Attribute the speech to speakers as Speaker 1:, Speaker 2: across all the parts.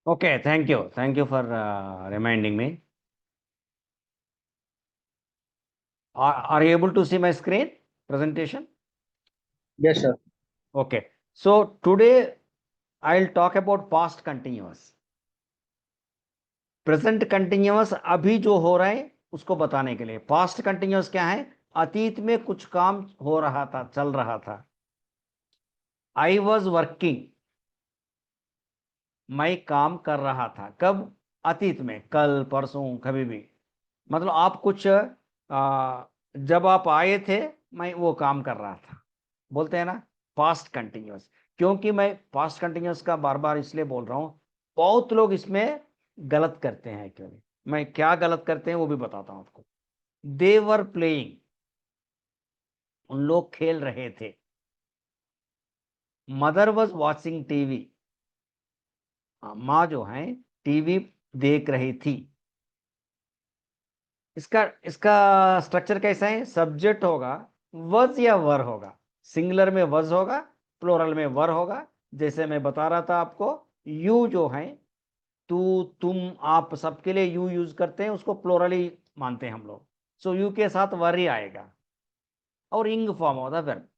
Speaker 1: Okay, thank you. Thank you for reminding me. Are you able to see my screen presentation?
Speaker 2: Yes, sir.
Speaker 1: Okay. So today I'll talk about past continuous. Present continuous अभी जो हो रहा है उसको बताने के लिए। Past continuous क्या है? अतीत में कुछ काम हो रहा था, चल रहा था। आई वॉज वर्किंग, मैं काम कर रहा था। कब? अतीत में, कल, परसों, कभी भी। मतलब आप कुछ जब आप आए थे मैं वो काम कर रहा था, बोलते हैं ना पास्ट कंटिन्यूअस। क्योंकि मैं पास्ट कंटिन्यूअस का बार बार इसलिए बोल रहा हूं, बहुत लोग इसमें गलत करते हैं। क्यों? मैं क्या गलत करते हैं वो भी बताता हूं आपको। दे वर प्लेइंग, उन लोग खेल रहे थे। मदर वॉज वॉचिंग टीवी, माँ जो है टीवी देख रही थी। इसका इसका स्ट्रक्चर कैसा है? सब्जेक्ट होगा, वज या वर होगा। सिंगुलर में वज होगा, प्लोरल में वर होगा। जैसे मैं बता रहा था आपको, यू जो है, तू, तुम, आप सबके लिए यू यूज करते हैं, उसको प्लोरल ही मानते हैं हम लोग। सो यू के साथ वर ही आएगा और इंग फॉर्म होगा verb.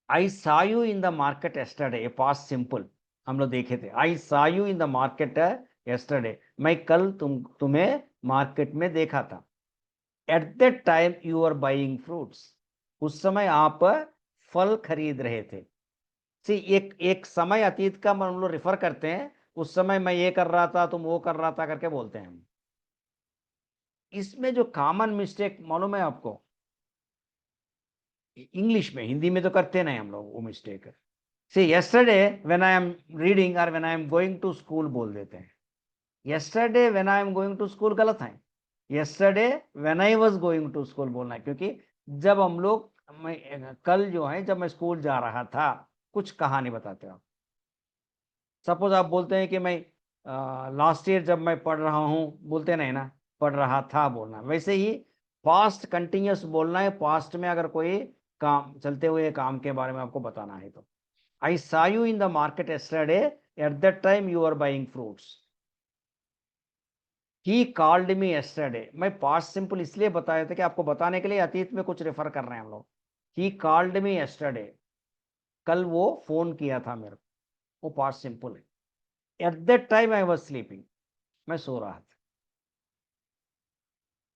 Speaker 1: I saw you in the market yesterday, past simple हम लोग देखे थे। I saw you in the market yesterday, मैं कल तुम्हें मार्केट में देखा था। At that time you are buying fruits, उस समय आप फल खरीद रहे थे। सी, एक एक समय अतीत का हम लोग रिफर करते हैं। उस समय मैं ये कर रहा था, तुम वो कर रहा था करके बोलते हैं हम। इसमें जो कॉमन मिस्टेक मालूम है आपको? इंग्लिश में, हिंदी में तो करते नहीं हम लोग वो mistake. See, yesterday when I am reading or when I am going to school बोल देते हैं। yesterday when I am going to school गलत है। yesterday when I was going to school बोलना है, क्योंकि जब हम लोग, मैं कल जो है जब मैं स्कूल जा रहा था, कुछ कहानी बताते हो। सपोज आप बोलते हैं कि मैं लास्ट ईयर जब मैं पढ़ रहा हूं, बोलते नहीं ना, पढ़ रहा था बोलना। वैसे ही पास्ट कंटिन्यूअस बोलना है, पास्ट में अगर कोई काम, चलते हुए काम के बारे में आपको बताना है तो। I saw you in the market yesterday. At that time you were buying fruits. He called me yesterday. मैं past simple इसलिए बताया था कि आपको बताने के लिए अतीत में कुछ रेफर कर रहे हैं हम लोग। He called me yesterday. कल वो फोन किया था मेरे को, वो past simple है। At that time I was sleeping. मैं सो रहा था।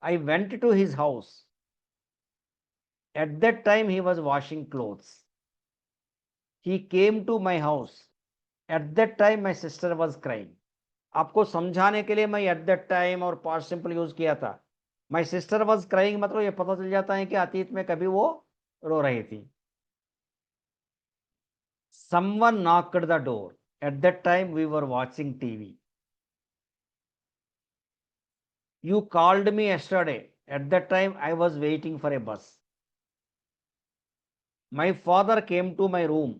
Speaker 1: I went to his house. At that time he was washing clothes. He came to my house. At that time my sister was crying. आपको समझाने के लिए मैं eight that time और past simple use किया था। माई सिस्टर वॉज क्राइंग, मतलब ये पता चल जाता है कि अतीत में कभी वो रो रही थी। Someone knocked the door, at that time we were watching TV. You called me yesterday, at that time I was waiting for a bus. My father came to my room,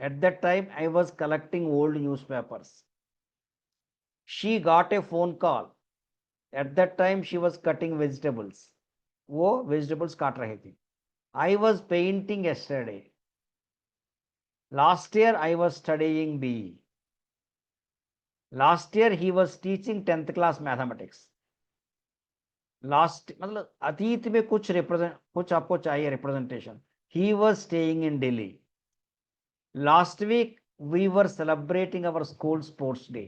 Speaker 1: at that time I was collecting old newspapers. She got a phone call, at that time she was cutting vegetables, वो vegetables काट रही थी। I was painting yesterday. Last year I was studying BE. Last year he was teaching 10th class mathematics. Last मतलब अतीत में कुछ represent, कुछ आपको चाहिए representation. He was staying in Delhi. Last week we were celebrating our school sports day.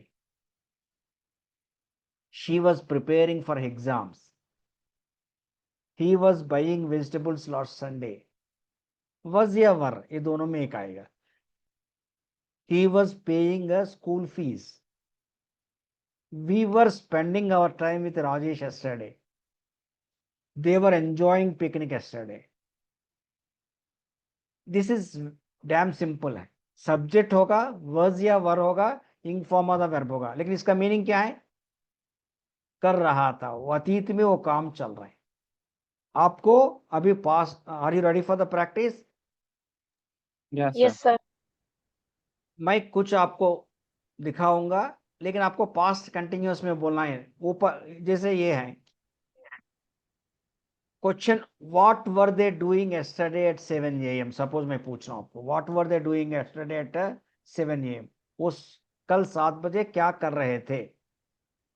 Speaker 1: She was preparing for exams. He was buying vegetables last Sunday. Was या were, ये दोनों में एक आएगा। He was paying a school fees. We were spending our time with Rajesh yesterday. They were enjoying picnic yesterday. This is damn simple है। Subject होगा, verge या वर होगा, इंग फॉर्म ऑफ द वर्ब होगा। लेकिन इसका मीनिंग क्या है? कर रहा था, वो अतीत में वो काम चल रहा है। आपको अभी पास, are you ready for the practice?
Speaker 2: Yes, sir.
Speaker 3: Yes, sir.
Speaker 1: मैं कुछ आपको दिखाऊंगा, लेकिन आपको पास्ट कंटिन्यूअस में बोलना है। ऊपर जैसे ये है question, what were they doing yesterday at 7 AM। Suppose मैं पूछ रहा हूं आपको, what were they doing yesterday at 7 AM। वो कल 7 बजे क्या कर रहे थे?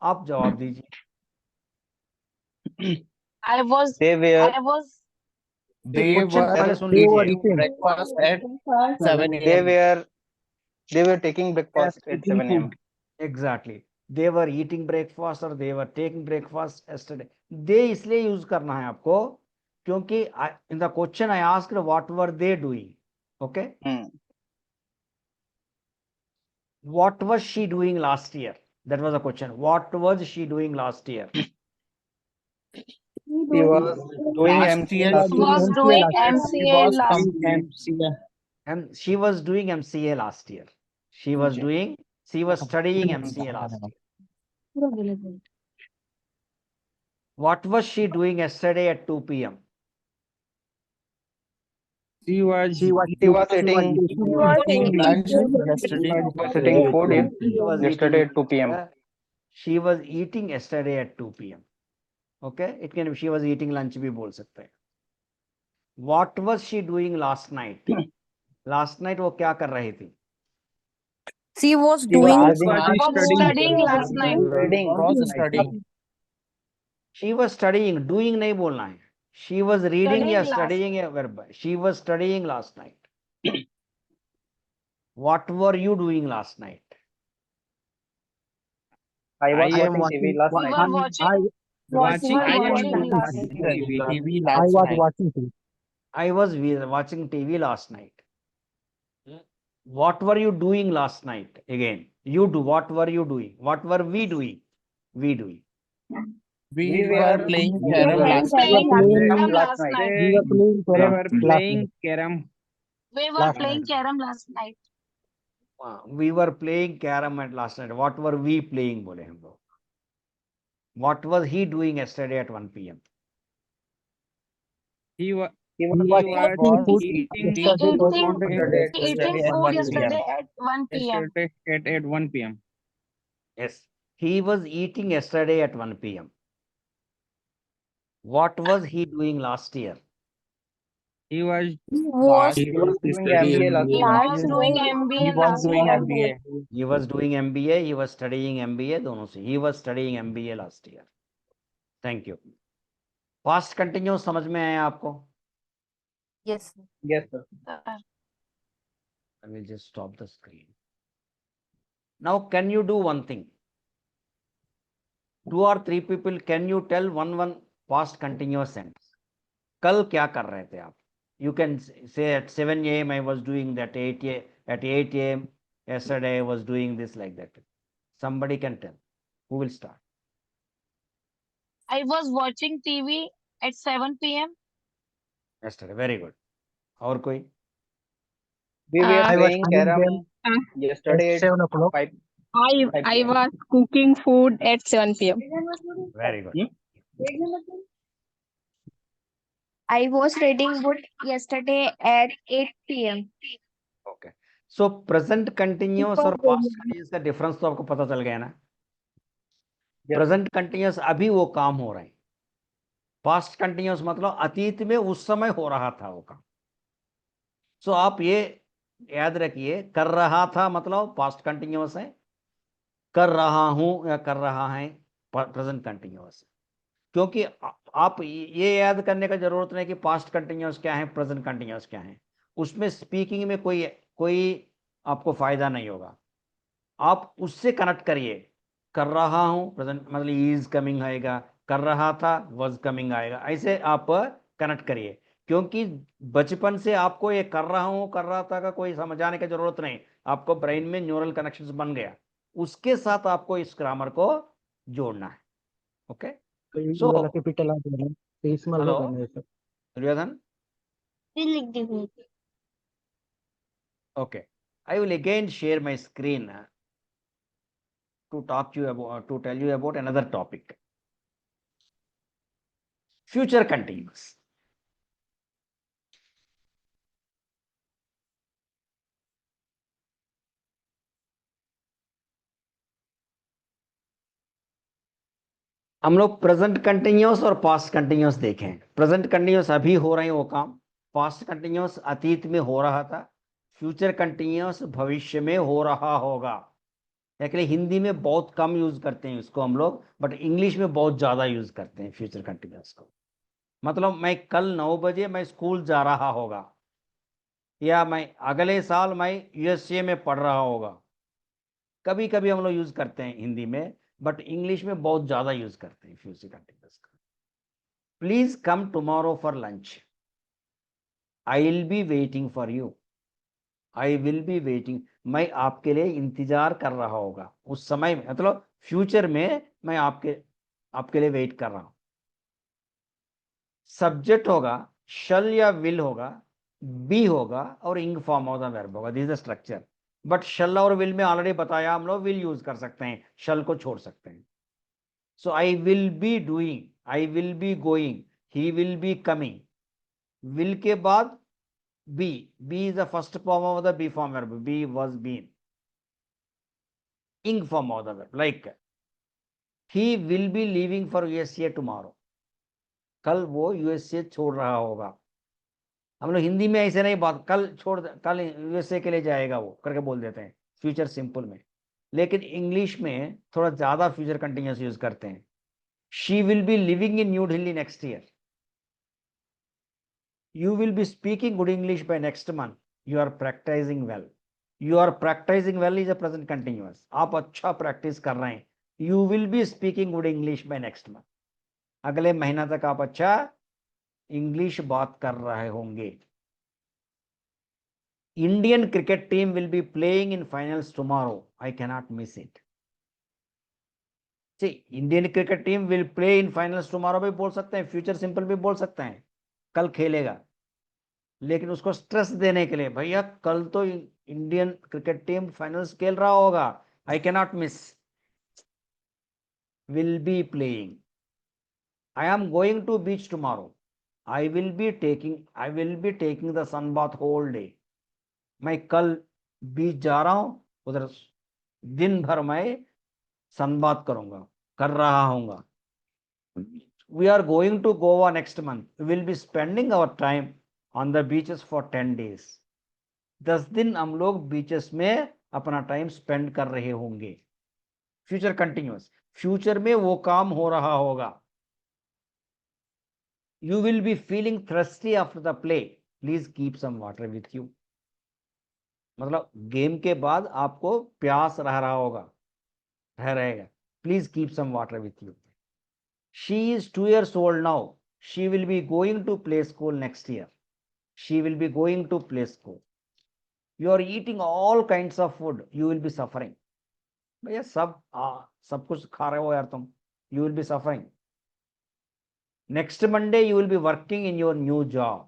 Speaker 1: आप जवाब दीजिए।
Speaker 3: I was
Speaker 2: They were
Speaker 3: I was
Speaker 1: question पहले सुन
Speaker 2: they were
Speaker 1: लीजिए।
Speaker 2: eating breakfast at 7 a.m. They were taking breakfast at 7 a.m.
Speaker 1: Exactly, they were eating breakfast और दे वर टेकिंग ब्रेकफास्ट यस्टरडे। दे इसलिए यूज करना है आपको क्योंकि in the question I asked what were they doing. Okay, what was she doing last year? That was the question, what was she doing last year?
Speaker 2: He was doing MCA last year.
Speaker 3: was doing
Speaker 2: He
Speaker 3: MCA
Speaker 2: was
Speaker 3: last
Speaker 2: completing MCA.
Speaker 1: And she was doing MCA last year. She was studying MCA last year. What was she doing yesterday at 2 p.m.?
Speaker 2: She was eating lunch yesterday. She was eating food yesterday at 2 p.m.
Speaker 1: She was eating yesterday at 2 p.m. Okay, it can be she was eating lunch भी बोल सकते हैं। What was she doing last night? Last night वो क्या कर रही थी?
Speaker 4: She was
Speaker 2: She was
Speaker 3: studying last night.
Speaker 2: studying.
Speaker 1: She was studying, doing नहीं बोलना है। She was reading या
Speaker 3: Studying last-
Speaker 1: studying या verb? She was studying last night. What were you doing last night?
Speaker 2: I was watching TV last
Speaker 3: We
Speaker 2: night.
Speaker 3: were watching
Speaker 2: TV
Speaker 5: I was watching TV.
Speaker 1: I was watching TV last night. What were you doing last night? Again, you do. What were you doing? What were we doing? We doing.
Speaker 2: We were playing carom
Speaker 3: last
Speaker 2: last
Speaker 3: night.
Speaker 2: night.
Speaker 3: Last night.
Speaker 5: We were playing
Speaker 2: carom.
Speaker 3: We were
Speaker 5: Last
Speaker 3: playing
Speaker 5: night.
Speaker 3: carom last night.
Speaker 1: We were playing carom at last night. What were we playing? बोले हम लोग. What was he doing yesterday at 1 p.m.?
Speaker 2: He was
Speaker 5: eating
Speaker 3: Eating food yesterday at 1 p.m.
Speaker 2: at 1 p.m.
Speaker 1: Yes, he was eating yesterday at 1 p.m. What was he doing last year?
Speaker 2: He was
Speaker 4: was
Speaker 2: doing MBA last
Speaker 3: He
Speaker 2: year.
Speaker 3: was doing MBA last year.
Speaker 1: He was doing MBA. He was studying MBA. दोनों से. He was studying MBA last year. Thank you. Past continuous समझ में आया आपको?
Speaker 4: yes.
Speaker 2: Yes, sir.
Speaker 1: I will just stop the screen. Now, can you do one thing? 2 or 3 people, can you tell one past continuous sentence? कल क्या कर रहे थे आप? You can say at 7 a.m. I was doing that. At 8 a.m. yesterday I was doing this, like that. Somebody can tell. Who will start?
Speaker 3: I was watching TV at 7 p.m.
Speaker 1: Yesterday. Very good. और कोई?
Speaker 2: We were
Speaker 5: I was
Speaker 2: playing
Speaker 5: playing
Speaker 2: carom yesterday
Speaker 5: at 7 o'clock.
Speaker 2: 5
Speaker 6: I was cooking food at 7 p.m.
Speaker 1: Very good.
Speaker 7: I was reading book yesterday at 8 p.m.
Speaker 1: Okay. So present continuous और past continuous का difference तो आपको पता चल गया ना? Present continuous अभी वो काम हो रहा है. Past continuous मतलब अतीत में उस समय हो रहा था वो काम. So आप ये याद रखिए, कर रहा था मतलब past continuous है, कर रहा हूं या कर रहा है present continuous है. क्योंकि आप ये याद करने का जरूरत नहीं कि पास्ट कंटिन्यूअस क्या है, प्रेजेंट कंटिन्यूअस क्या है. उसमें स्पीकिंग में कोई आपको फायदा नहीं होगा. आप उससे कनेक्ट करिए. कर रहा हूं प्रेजेंट मतलब इज कमिंग आएगा, कर रहा था वाज कमिंग आएगा. ऐसे आप कनेक्ट करिए, क्योंकि बचपन से आपको ये कर रहा हूं कर रहा था का कोई समझाने की जरूरत नहीं. आपको ब्रेन में न्यूरल कनेक्शंस बन गया. उसके साथ आपको इस ग्रामर को जोड़ना है. Okay. So, hello, Duryodhan? Okay. I will again share my screen to talk to you about, to tell you about another topic. Future continuous. हम लोग प्रेजेंट कंटिन्यूअस और पास्ट कंटिन्यूअस देखें. प्रेजेंट कंटिन्यूअस अभी हो रहे हैं वो काम. पास्ट कंटिन्यूअस अतीत में हो रहा था. फ्यूचर कंटिन्यूअस भविष्य में हो रहा होगा. एक्चुअली हिंदी में बहुत कम यूज करते हैं इसको हम लोग, बट इंग्लिश में बहुत ज्यादा यूज करते हैं फ्यूचर कंटिन्यूअस को। मतलब मैं कल 9 बजे मैं स्कूल जा रहा होगा, या मैं अगले साल मैं यूएसए में पढ़ रहा होगा। कभी कभी हम लोग यूज करते हैं हिंदी में, बट इंग्लिश में बहुत ज्यादा यूज करते हैं फ्यूचर कंटिन्यूअस का। Please come tomorrow for lunch, I will be waiting for you, I will be waiting, मैं आपके लिए इंतजार कर रहा होगा उस समय में, मतलब फ्यूचर में मैं आपके लिए वेट कर रहा हूं। सब्जेक्ट होगा शल या विल होगा, बी होगा और ing form of the verb होगा। This is the structure. But shall और विल में ऑलरेडी बताया, हम लोग विल यूज कर सकते हैं, शल को छोड़ सकते हैं। So I will be doing, I will be going, he will be coming. Will के बाद be, be is the first form of the be form verb, be was been. Ing form of the verb, like he will be leaving for USA tomorrow, कल वो USA छोड़ रहा होगा। हम लोग हिंदी में ऐसे नहीं बात, कल यूएसए के लिए जाएगा वो करके बोल देते हैं फ्यूचर सिंपल में। लेकिन इंग्लिश में थोड़ा ज्यादा फ्यूचर कंटिन्यूअस यूज करते हैं। She will be living in new Delhi next year, you will be speaking good English by next month, you are practicing well, you are practicing well is a present continuous, आप अच्छा practice कर रहे हैं। you will be speaking good English by next month, अगले महीना तक आप अच्छा इंग्लिश बात कर रहे होंगे। Indian cricket team will be playing in finals tomorrow, I cannot miss it. Indian cricket team will play in finals tomorrow भी बोल सकते हैं, फ्यूचर सिंपल भी बोल सकते हैं, कल खेलेगा। लेकिन उसको स्ट्रेस देने के लिए, भैया कल तो इंडियन क्रिकेट टीम फाइनल्स खेल रहा होगा, I cannot miss, will be playing. I am going to beach tomorrow, I will be taking the sun bath whole day, मैं कल बीच जा रहा हूं, उधर दिन भर मैं सन बाथ करूंगा, कर रहा हूंगा। We are going to Goa next month, will be spending our time on the beaches for 10 days, 10 दिन हम लोग बीचेस में अपना टाइम स्पेंड कर रहे होंगे। फ्यूचर कंटिन्यूअस, फ्यूचर में वो काम हो रहा होगा। You will be feeling thirsty after the play, please keep some water with you, मतलब गेम के बाद आपको प्यास रह रहा होगा, रहेगा, please keep some water with you. She is 2 years old now, she will be going to play school next year, she will be going to play school। you are eating all kinds of food, you will be suffering, भैया सब कुछ खा रहे हो यार तुम, you will be suffering। next Monday you will be working in your new job,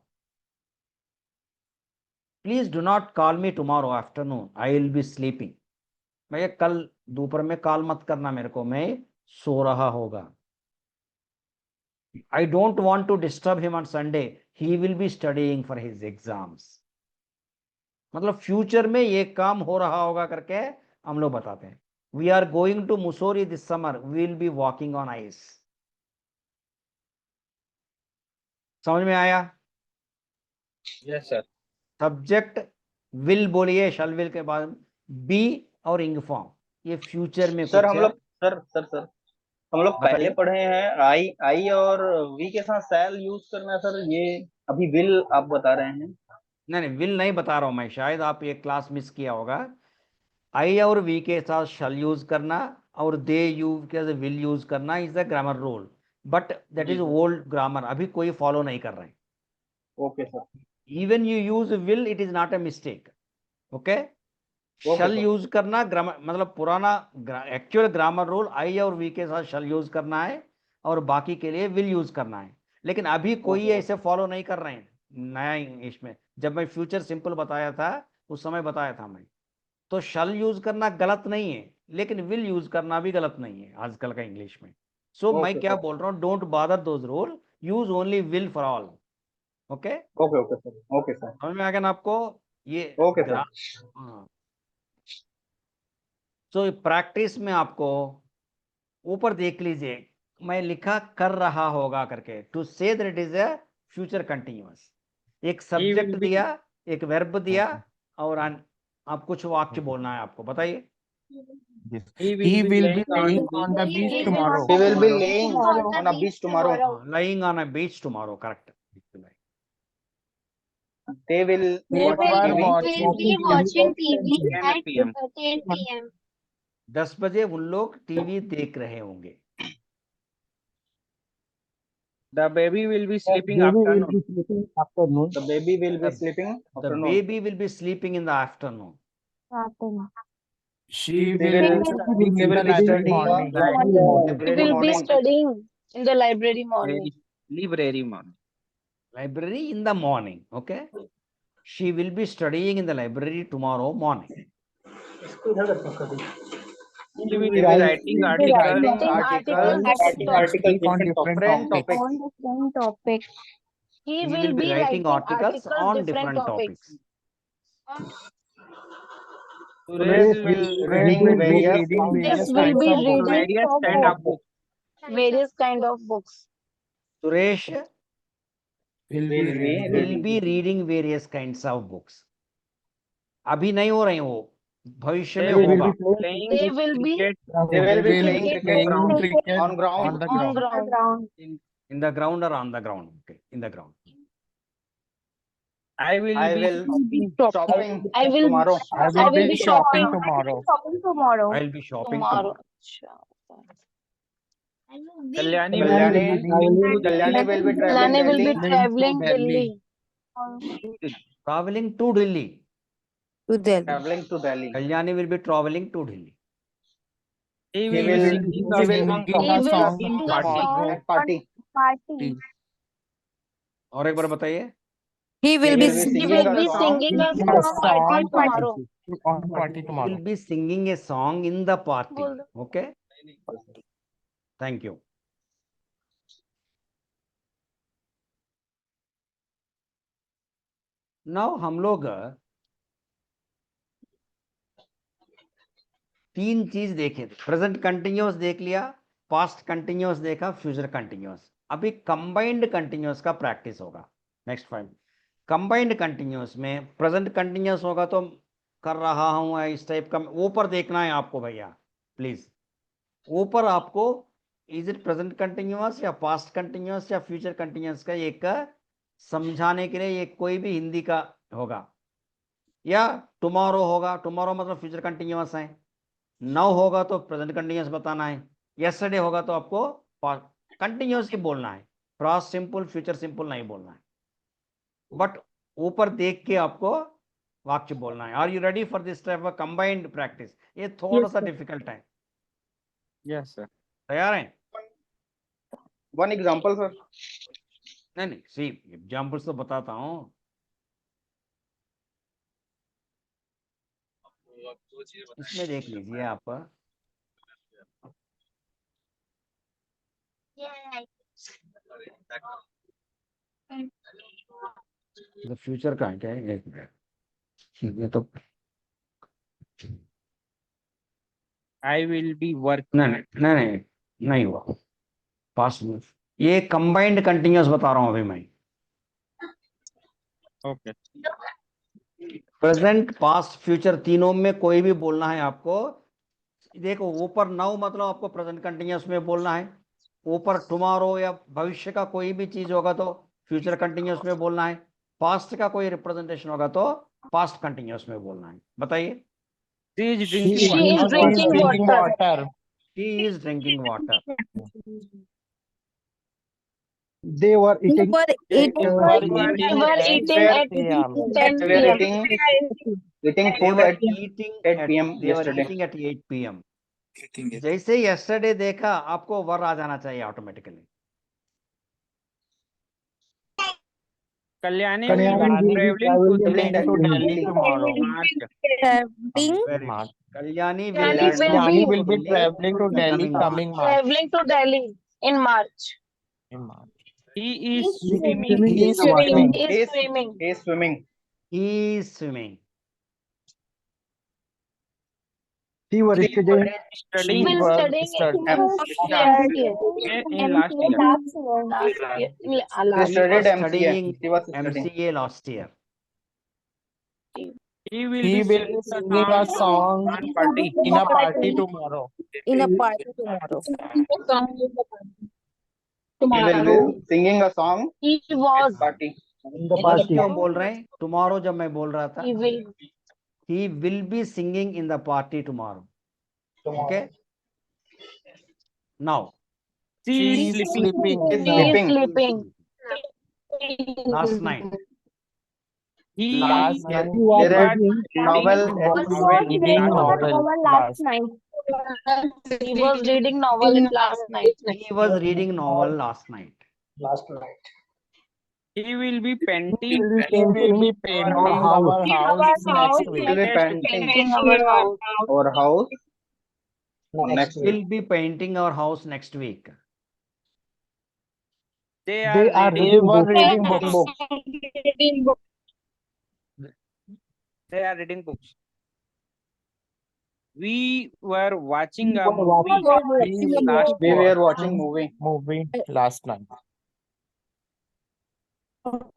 Speaker 1: please do not call me tomorrow afternoon, I will be sleeping। भैया कल दोपहर में कॉल मत करना मेरे को, मैं सो रहा होगा। I don't want to disturb him on Sunday, he will be studying for his exams। मतलब फ्यूचर में ये काम हो रहा होगा करके हम लोग बताते हैं। We are going to Mussoorie this summer, we will be walking on ice. समझ में आया?
Speaker 2: Yes sir.
Speaker 1: सब्जेक्ट विल बोलिए, शल विल के बाद बी और इंग फॉर्म, ये फ्यूचर में
Speaker 2: सर
Speaker 1: कुछ
Speaker 2: हम
Speaker 1: है।
Speaker 2: लोग सर हम लोग पहले
Speaker 1: बताइए।
Speaker 2: पढ़े हैं आई आई और वी के साथ शैल यूज करना है सर, ये अभी विल आप बता रहे हैं।
Speaker 1: नहीं विल नहीं बता रहा हूं मैं, शायद आप ये क्लास मिस किया होगा। आई और वी के साथ शल यूज करना और दे यू के विल यूज करना is the grammar rule, but that
Speaker 2: जी
Speaker 1: इज
Speaker 2: सर।
Speaker 1: ओल्ड ग्रामर, अभी कोई फॉलो नहीं कर रहे हैं।
Speaker 2: Okay sir.
Speaker 1: Even you use will, it is not a mistake, okay.
Speaker 2: Okay
Speaker 1: shall
Speaker 2: sir.
Speaker 1: Use करना ग्रामर, मतलब पुराना एक्चुअल ग्रामर रूल आई और वी के साथ शल यूज करना है और बाकी के लिए विल यूज करना है। लेकिन अभी कोई
Speaker 2: ओके
Speaker 1: ऐसे फॉलो नहीं कर रहे हैं नया इंग्लिश में। जब मैं फ्यूचर सिंपल बताया था उस समय बताया था मैं, तो शल यूज करना गलत नहीं है, लेकिन विल यूज करना भी गलत नहीं है आजकल का इंग्लिश में। सो मैं
Speaker 2: ओके
Speaker 1: क्या
Speaker 2: सर।
Speaker 1: बोल रहा हूँ, डोंट बादर those rule, use only will for all, okay.
Speaker 2: Okay okay sir. Okay sir.
Speaker 1: समझ में आ गया ना आपको ये
Speaker 2: ओके सर।
Speaker 1: हाँ। सो प्रैक्टिस में आपको ऊपर देख लीजिए, मैं लिखा कर रहा होगा करके, to say that it is a future continuous. एक
Speaker 2: ही
Speaker 1: सब्जेक्ट
Speaker 2: विल बी।
Speaker 1: दिया, एक वर्ब दिया,
Speaker 2: ओके
Speaker 1: और आप कुछ वाक्य बोलना है आपको, बताइए।
Speaker 5: He will be laying on the beach tomorrow.
Speaker 2: He will be laying on a beach tomorrow.
Speaker 1: lying on a beach tomorrow, correct.
Speaker 2: They will
Speaker 5: They
Speaker 2: watch
Speaker 5: were
Speaker 2: TV.
Speaker 7: will be watching TV
Speaker 8: 10
Speaker 7: at
Speaker 8: PM.
Speaker 7: 10 p.m.
Speaker 1: 10 बजे उन लोग TV देख रहे होंगे.
Speaker 8: The baby will be sleeping
Speaker 5: Baby will
Speaker 8: afternoon.
Speaker 5: be sleeping afternoon.
Speaker 2: The baby will be
Speaker 1: The-
Speaker 2: sleeping
Speaker 1: The
Speaker 2: afternoon.
Speaker 1: baby will be sleeping in the afternoon.
Speaker 5: She
Speaker 2: They
Speaker 5: will
Speaker 2: will-
Speaker 5: be
Speaker 2: they will be
Speaker 5: studying
Speaker 2: studying
Speaker 5: morning.
Speaker 2: in the library morning.
Speaker 6: studying in the library morning.
Speaker 8: Library morning.
Speaker 1: Library in the morning, okay? She will be studying in the library tomorrow morning.
Speaker 8: He will be
Speaker 5: Right.
Speaker 8: writing
Speaker 5: He will be
Speaker 8: articles.
Speaker 2: Writing
Speaker 5: Writing
Speaker 2: articles
Speaker 5: on different topics.
Speaker 7: On different topics.
Speaker 1: He will be writing articles on different topics.
Speaker 8: Suresh
Speaker 2: will
Speaker 8: will
Speaker 2: reading
Speaker 5: He will be
Speaker 2: various
Speaker 5: reading various
Speaker 6: will
Speaker 5: kinds
Speaker 6: be
Speaker 5: of books.
Speaker 6: reading
Speaker 8: various kind of books.
Speaker 6: various kind of books.
Speaker 1: Suresh
Speaker 5: Will be
Speaker 2: will be
Speaker 5: reading.
Speaker 1: will be reading various kinds of books. अभी नहीं हो रही वो, भविष्य में
Speaker 8: They will
Speaker 1: होगा.
Speaker 8: be playing
Speaker 6: They will be
Speaker 8: cricket
Speaker 2: They will be playing
Speaker 5: playing
Speaker 2: cricket
Speaker 5: cricket
Speaker 2: on ground.
Speaker 5: on the
Speaker 6: on
Speaker 5: ground.
Speaker 6: ground.
Speaker 1: in the ground or on the ground. Okay, in the ground.
Speaker 8: I will
Speaker 2: I
Speaker 8: be
Speaker 2: will shopping
Speaker 6: I will
Speaker 2: tomorrow.
Speaker 5: I will be shopping tomorrow.
Speaker 7: Shopping tomorrow.
Speaker 1: I'll be shopping
Speaker 6: tomorrow.
Speaker 1: tomorrow.
Speaker 8: Kalyani
Speaker 2: Kalyani
Speaker 8: will be traveling to
Speaker 2: Kalyani will be
Speaker 6: Lani will be
Speaker 2: traveling
Speaker 6: traveling
Speaker 5: Delhi.
Speaker 6: Delhi.
Speaker 1: Traveling to Delhi.
Speaker 4: To Delhi.
Speaker 2: traveling to Delhi.
Speaker 1: Kalyani will be traveling to Delhi.
Speaker 8: He
Speaker 2: He
Speaker 8: will be
Speaker 2: will
Speaker 8: singing
Speaker 2: he
Speaker 8: a
Speaker 2: will
Speaker 8: song
Speaker 2: sing
Speaker 6: He
Speaker 2: a
Speaker 6: will
Speaker 2: song
Speaker 6: sing a
Speaker 2: party.
Speaker 6: song
Speaker 2: At party.
Speaker 7: Party.
Speaker 1: और एक बार बताइए.
Speaker 4: He will
Speaker 2: He
Speaker 4: be
Speaker 2: will be
Speaker 6: He
Speaker 2: singing
Speaker 6: will
Speaker 2: a
Speaker 6: be
Speaker 2: song
Speaker 6: singing a
Speaker 5: Singing
Speaker 6: song
Speaker 5: a song
Speaker 6: party tomorrow.
Speaker 5: on party
Speaker 1: He
Speaker 5: tomorrow.
Speaker 1: will be singing a song in the party.
Speaker 6: बोल दो.
Speaker 1: Okay. Thank you. Now हम लोग तीन चीज देखे थे. Present continuous देख लिया, पास्ट कंटिन्यूअस देखा, फ्यूचर कंटिन्यूअस. अभी कंबाइंड कंटिन्यूअस का प्रैक्टिस होगा. Next five. कंबाइंड कंटिन्यूअस में प्रेजेंट कंटिन्यूअस होगा तो कर रहा हूं इस टाइप का. ऊपर देखना है आपको भैया प्लीज. ऊपर आपको इज इट प्रेजेंट कंटिन्यूअस या पास्ट कंटिन्यूअस या फ्यूचर कंटिन्यूअस का एक समझाने के लिए ये कोई भी हिंदी का होगा. या टुमारो होगा, टुमारो मतलब फ्यूचर कंटिन्यूअस है. नाउ होगा तो प्रेजेंट कंटिन्यूअस बताना है. यस्टरडे होगा तो आपको कंटिन्यूअस ही बोलना है. पास्ट सिंपल फ्यूचर सिंपल नहीं बोलना है. बट ऊपर देख के आपको वाक्य बोलना है. Are you ready for this type of combined practice? ये थोड़ा सा डिफिकल्ट है.
Speaker 8: Yes, sir.
Speaker 1: तैयार हैं?
Speaker 2: One example, sir.
Speaker 1: नहीं सी एग्जाम्पल्स तो बताता हूँ. इसमें देख लीजिए आप. तो फ्यूचर का है क्या है? एक मिनट. ये तो
Speaker 8: I will be working.
Speaker 1: नहीं हुआ. पास्ट में ये कंबाइंड कंटिन्यूअस बता रहा हूं अभी मैं.
Speaker 8: Okay.
Speaker 1: प्रेजेंट पास्ट फ्यूचर तीनों में कोई भी बोलना है आपको. देखो ऊपर नाउ मतलब आपको प्रेजेंट कंटिन्यूअस में बोलना है. ऊपर टुमारो या भविष्य का कोई भी चीज होगा तो फ्यूचर कंटिन्यूअस में बोलना है. पास्ट का कोई रिप्रेजेंटेशन होगा तो पास्ट कंटिन्यूअस में बोलना है. बताइए.
Speaker 8: She is
Speaker 6: She
Speaker 8: drinking
Speaker 6: is drinking water.
Speaker 1: She is drinking water.
Speaker 5: They were
Speaker 4: They
Speaker 5: eating.
Speaker 4: were eating.
Speaker 6: They were eating at 10
Speaker 2: They were
Speaker 6: p.m.
Speaker 2: eating
Speaker 1: They
Speaker 2: food
Speaker 1: were
Speaker 2: at
Speaker 1: eating
Speaker 2: 8 p.m.
Speaker 1: They were
Speaker 2: yesterday.
Speaker 1: eating at 8 p.m. जैसे yesterday देखा आपको वर आ जाना चाहिए automatically.
Speaker 8: Kalyani
Speaker 5: Kalyani
Speaker 8: will be traveling to
Speaker 2: traveling
Speaker 8: Delhi
Speaker 2: to
Speaker 5: tomorrow.
Speaker 8: March.
Speaker 4: Traveling.
Speaker 1: Very good. Kalyani
Speaker 6: Kalyani
Speaker 5: will be traveling to Delhi coming March.
Speaker 6: Traveling to Delhi in March.
Speaker 8: He is swimming.
Speaker 5: He is swimming.
Speaker 6: He is swimming.
Speaker 2: He is swimming.
Speaker 1: He is swimming.
Speaker 5: He was studying.
Speaker 8: Studying
Speaker 6: He will studying
Speaker 8: in last year.
Speaker 6: last year.
Speaker 2: He studied MCA.
Speaker 1: Studying
Speaker 2: He was studying.
Speaker 1: MCA last year.
Speaker 8: He will
Speaker 5: He
Speaker 8: be
Speaker 5: will be singing a song
Speaker 8: on party.
Speaker 5: in a party tomorrow.
Speaker 4: In a party tomorrow.
Speaker 2: He will be singing a song
Speaker 3: He
Speaker 2: at
Speaker 3: was.
Speaker 2: party.
Speaker 5: In the
Speaker 1: बस
Speaker 5: party.
Speaker 1: क्यों बोल रहे हैं tomorrow जब मैं बोल रहा था
Speaker 3: He will.
Speaker 1: he will be singing in the party tomorrow. Okay, now
Speaker 8: She
Speaker 5: She
Speaker 8: is
Speaker 5: is
Speaker 8: sleeping.
Speaker 5: sleeping
Speaker 2: He
Speaker 5: now.
Speaker 2: is
Speaker 3: He is sleeping.
Speaker 1: last night
Speaker 8: He
Speaker 5: Last night
Speaker 2: He
Speaker 5: he was
Speaker 2: read
Speaker 5: reading
Speaker 2: novel
Speaker 5: he
Speaker 2: at
Speaker 5: was
Speaker 8: novel
Speaker 5: reading
Speaker 8: last
Speaker 5: novel
Speaker 7: last
Speaker 5: last
Speaker 7: night.
Speaker 3: He was reading novel last night.
Speaker 1: he was reading novel last night.
Speaker 8: He will be
Speaker 5: He
Speaker 8: painting
Speaker 5: will be painting our house next
Speaker 2: He
Speaker 5: week.
Speaker 2: will be painting our house next week.
Speaker 1: Will be painting our house next week.
Speaker 8: They
Speaker 5: They are
Speaker 8: reading
Speaker 5: they were reading books.
Speaker 8: They are reading books. We were watching a movie last
Speaker 2: We
Speaker 8: night.
Speaker 2: were watching movie.
Speaker 5: Last night.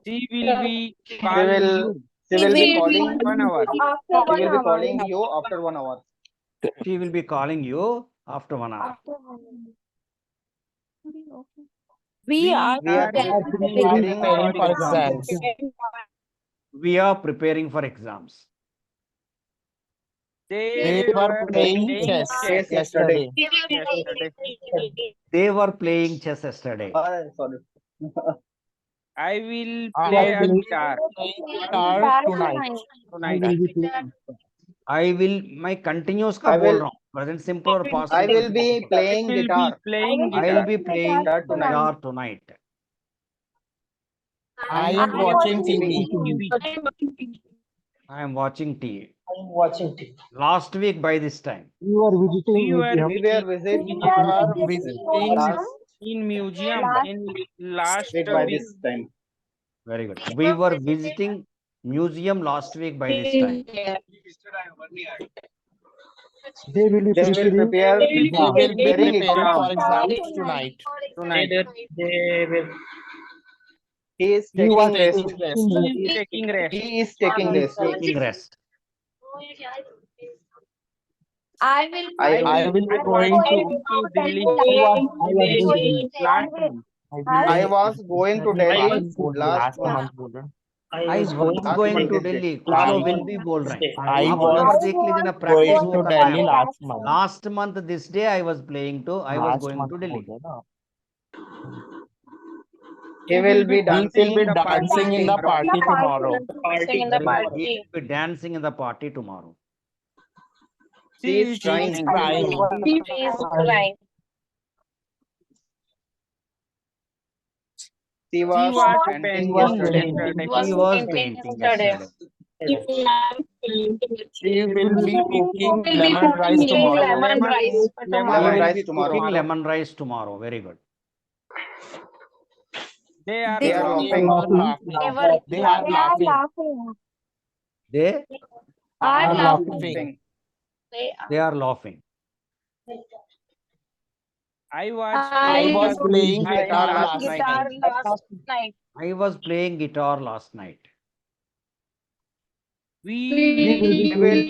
Speaker 8: She will be
Speaker 2: She
Speaker 8: calling
Speaker 2: will
Speaker 8: you
Speaker 2: she will be calling
Speaker 8: 1 hour.
Speaker 2: she will be calling you after 1 hour.
Speaker 1: She will be calling you after 1 hour.
Speaker 4: We are
Speaker 2: We are
Speaker 4: preparing
Speaker 2: preparing
Speaker 5: Preparing for exams.
Speaker 1: We are preparing for exams.
Speaker 5: They were playing chess
Speaker 2: chess
Speaker 5: yesterday.
Speaker 8: yesterday.
Speaker 1: They were playing chess yesterday.
Speaker 2: Sorry.
Speaker 8: I will
Speaker 5: I
Speaker 8: play a
Speaker 5: will
Speaker 8: guitar
Speaker 5: play guitar tonight.
Speaker 8: tonight.
Speaker 1: I will my continuous का
Speaker 2: I
Speaker 1: बोल
Speaker 2: will-
Speaker 1: रहा हूँ present simple और past
Speaker 2: I
Speaker 1: simple
Speaker 2: will be
Speaker 1: simple.
Speaker 2: playing
Speaker 8: I will
Speaker 2: guitar.
Speaker 8: be playing
Speaker 1: I will
Speaker 8: guitar.
Speaker 1: be playing
Speaker 2: Guitar tonight.
Speaker 1: guitar tonight.
Speaker 5: I am watching TV.
Speaker 1: I am watching TV. Last week by this time.
Speaker 5: We were visiting
Speaker 8: We were
Speaker 5: museum.
Speaker 2: We were visiting
Speaker 5: We were visiting
Speaker 2: last
Speaker 8: in museum in last
Speaker 2: week by
Speaker 8: week.
Speaker 2: this time.
Speaker 1: Very good. We were visiting museum last week by this time.
Speaker 5: They will be
Speaker 2: They will
Speaker 5: preparing.
Speaker 2: prepare.
Speaker 5: They will be
Speaker 2: preparing
Speaker 5: preparing for
Speaker 2: exam.
Speaker 5: exams tonight.
Speaker 8: Tonight.
Speaker 2: He is
Speaker 5: He was
Speaker 2: taking rest.
Speaker 5: taking rest.
Speaker 8: He is taking rest.
Speaker 2: He is taking rest.
Speaker 1: Taking rest.
Speaker 7: I will.
Speaker 5: I will be going
Speaker 8: to Delhi last month.
Speaker 2: I was going to Delhi last
Speaker 5: last
Speaker 2: month.
Speaker 5: month बोल रहे हैं.
Speaker 1: I was
Speaker 2: last
Speaker 1: going
Speaker 2: month
Speaker 1: to
Speaker 2: is it?
Speaker 1: Delhi. कुछ
Speaker 5: I-
Speaker 1: लोग will be बोल रहे हैं.
Speaker 5: I
Speaker 1: आप
Speaker 5: was
Speaker 1: word देख लीजिए ना practice
Speaker 5: going
Speaker 1: वो
Speaker 5: to
Speaker 1: करना
Speaker 5: Delhi
Speaker 1: है.
Speaker 5: last month.
Speaker 1: Last month this day I was playing to I was
Speaker 5: Last
Speaker 1: going
Speaker 5: month
Speaker 1: to
Speaker 5: बोल
Speaker 1: Delhi.
Speaker 5: रहे हैं ना.
Speaker 2: He will be
Speaker 5: He
Speaker 2: dancing.
Speaker 5: will be dancing in the party tomorrow.
Speaker 3: Dancing in the
Speaker 1: Very good.
Speaker 3: party.
Speaker 1: He will be dancing in the party tomorrow.
Speaker 2: She is
Speaker 5: She is
Speaker 2: crying.
Speaker 5: crying.
Speaker 3: He is crying.
Speaker 2: She was
Speaker 8: was
Speaker 2: painting
Speaker 8: painting
Speaker 2: yesterday.
Speaker 1: He was painting yesterday.
Speaker 5: She will be cooking lemon rice tomorrow.
Speaker 3: Lemon rice for
Speaker 2: Lemon
Speaker 3: tomorrow.
Speaker 2: rice tomorrow.
Speaker 1: Cooking lemon rice tomorrow. Very good.
Speaker 8: They are
Speaker 2: They are
Speaker 5: They
Speaker 2: laughing.
Speaker 5: are laughing. They are laughing.
Speaker 1: They
Speaker 5: Are laughing.
Speaker 2: Laughing.
Speaker 1: they are laughing.
Speaker 8: I was
Speaker 5: I was playing
Speaker 2: guitar
Speaker 5: guitar
Speaker 2: last
Speaker 5: last
Speaker 2: night.
Speaker 5: night.
Speaker 3: Last night.
Speaker 1: I was playing guitar last night.
Speaker 8: we
Speaker 2: We will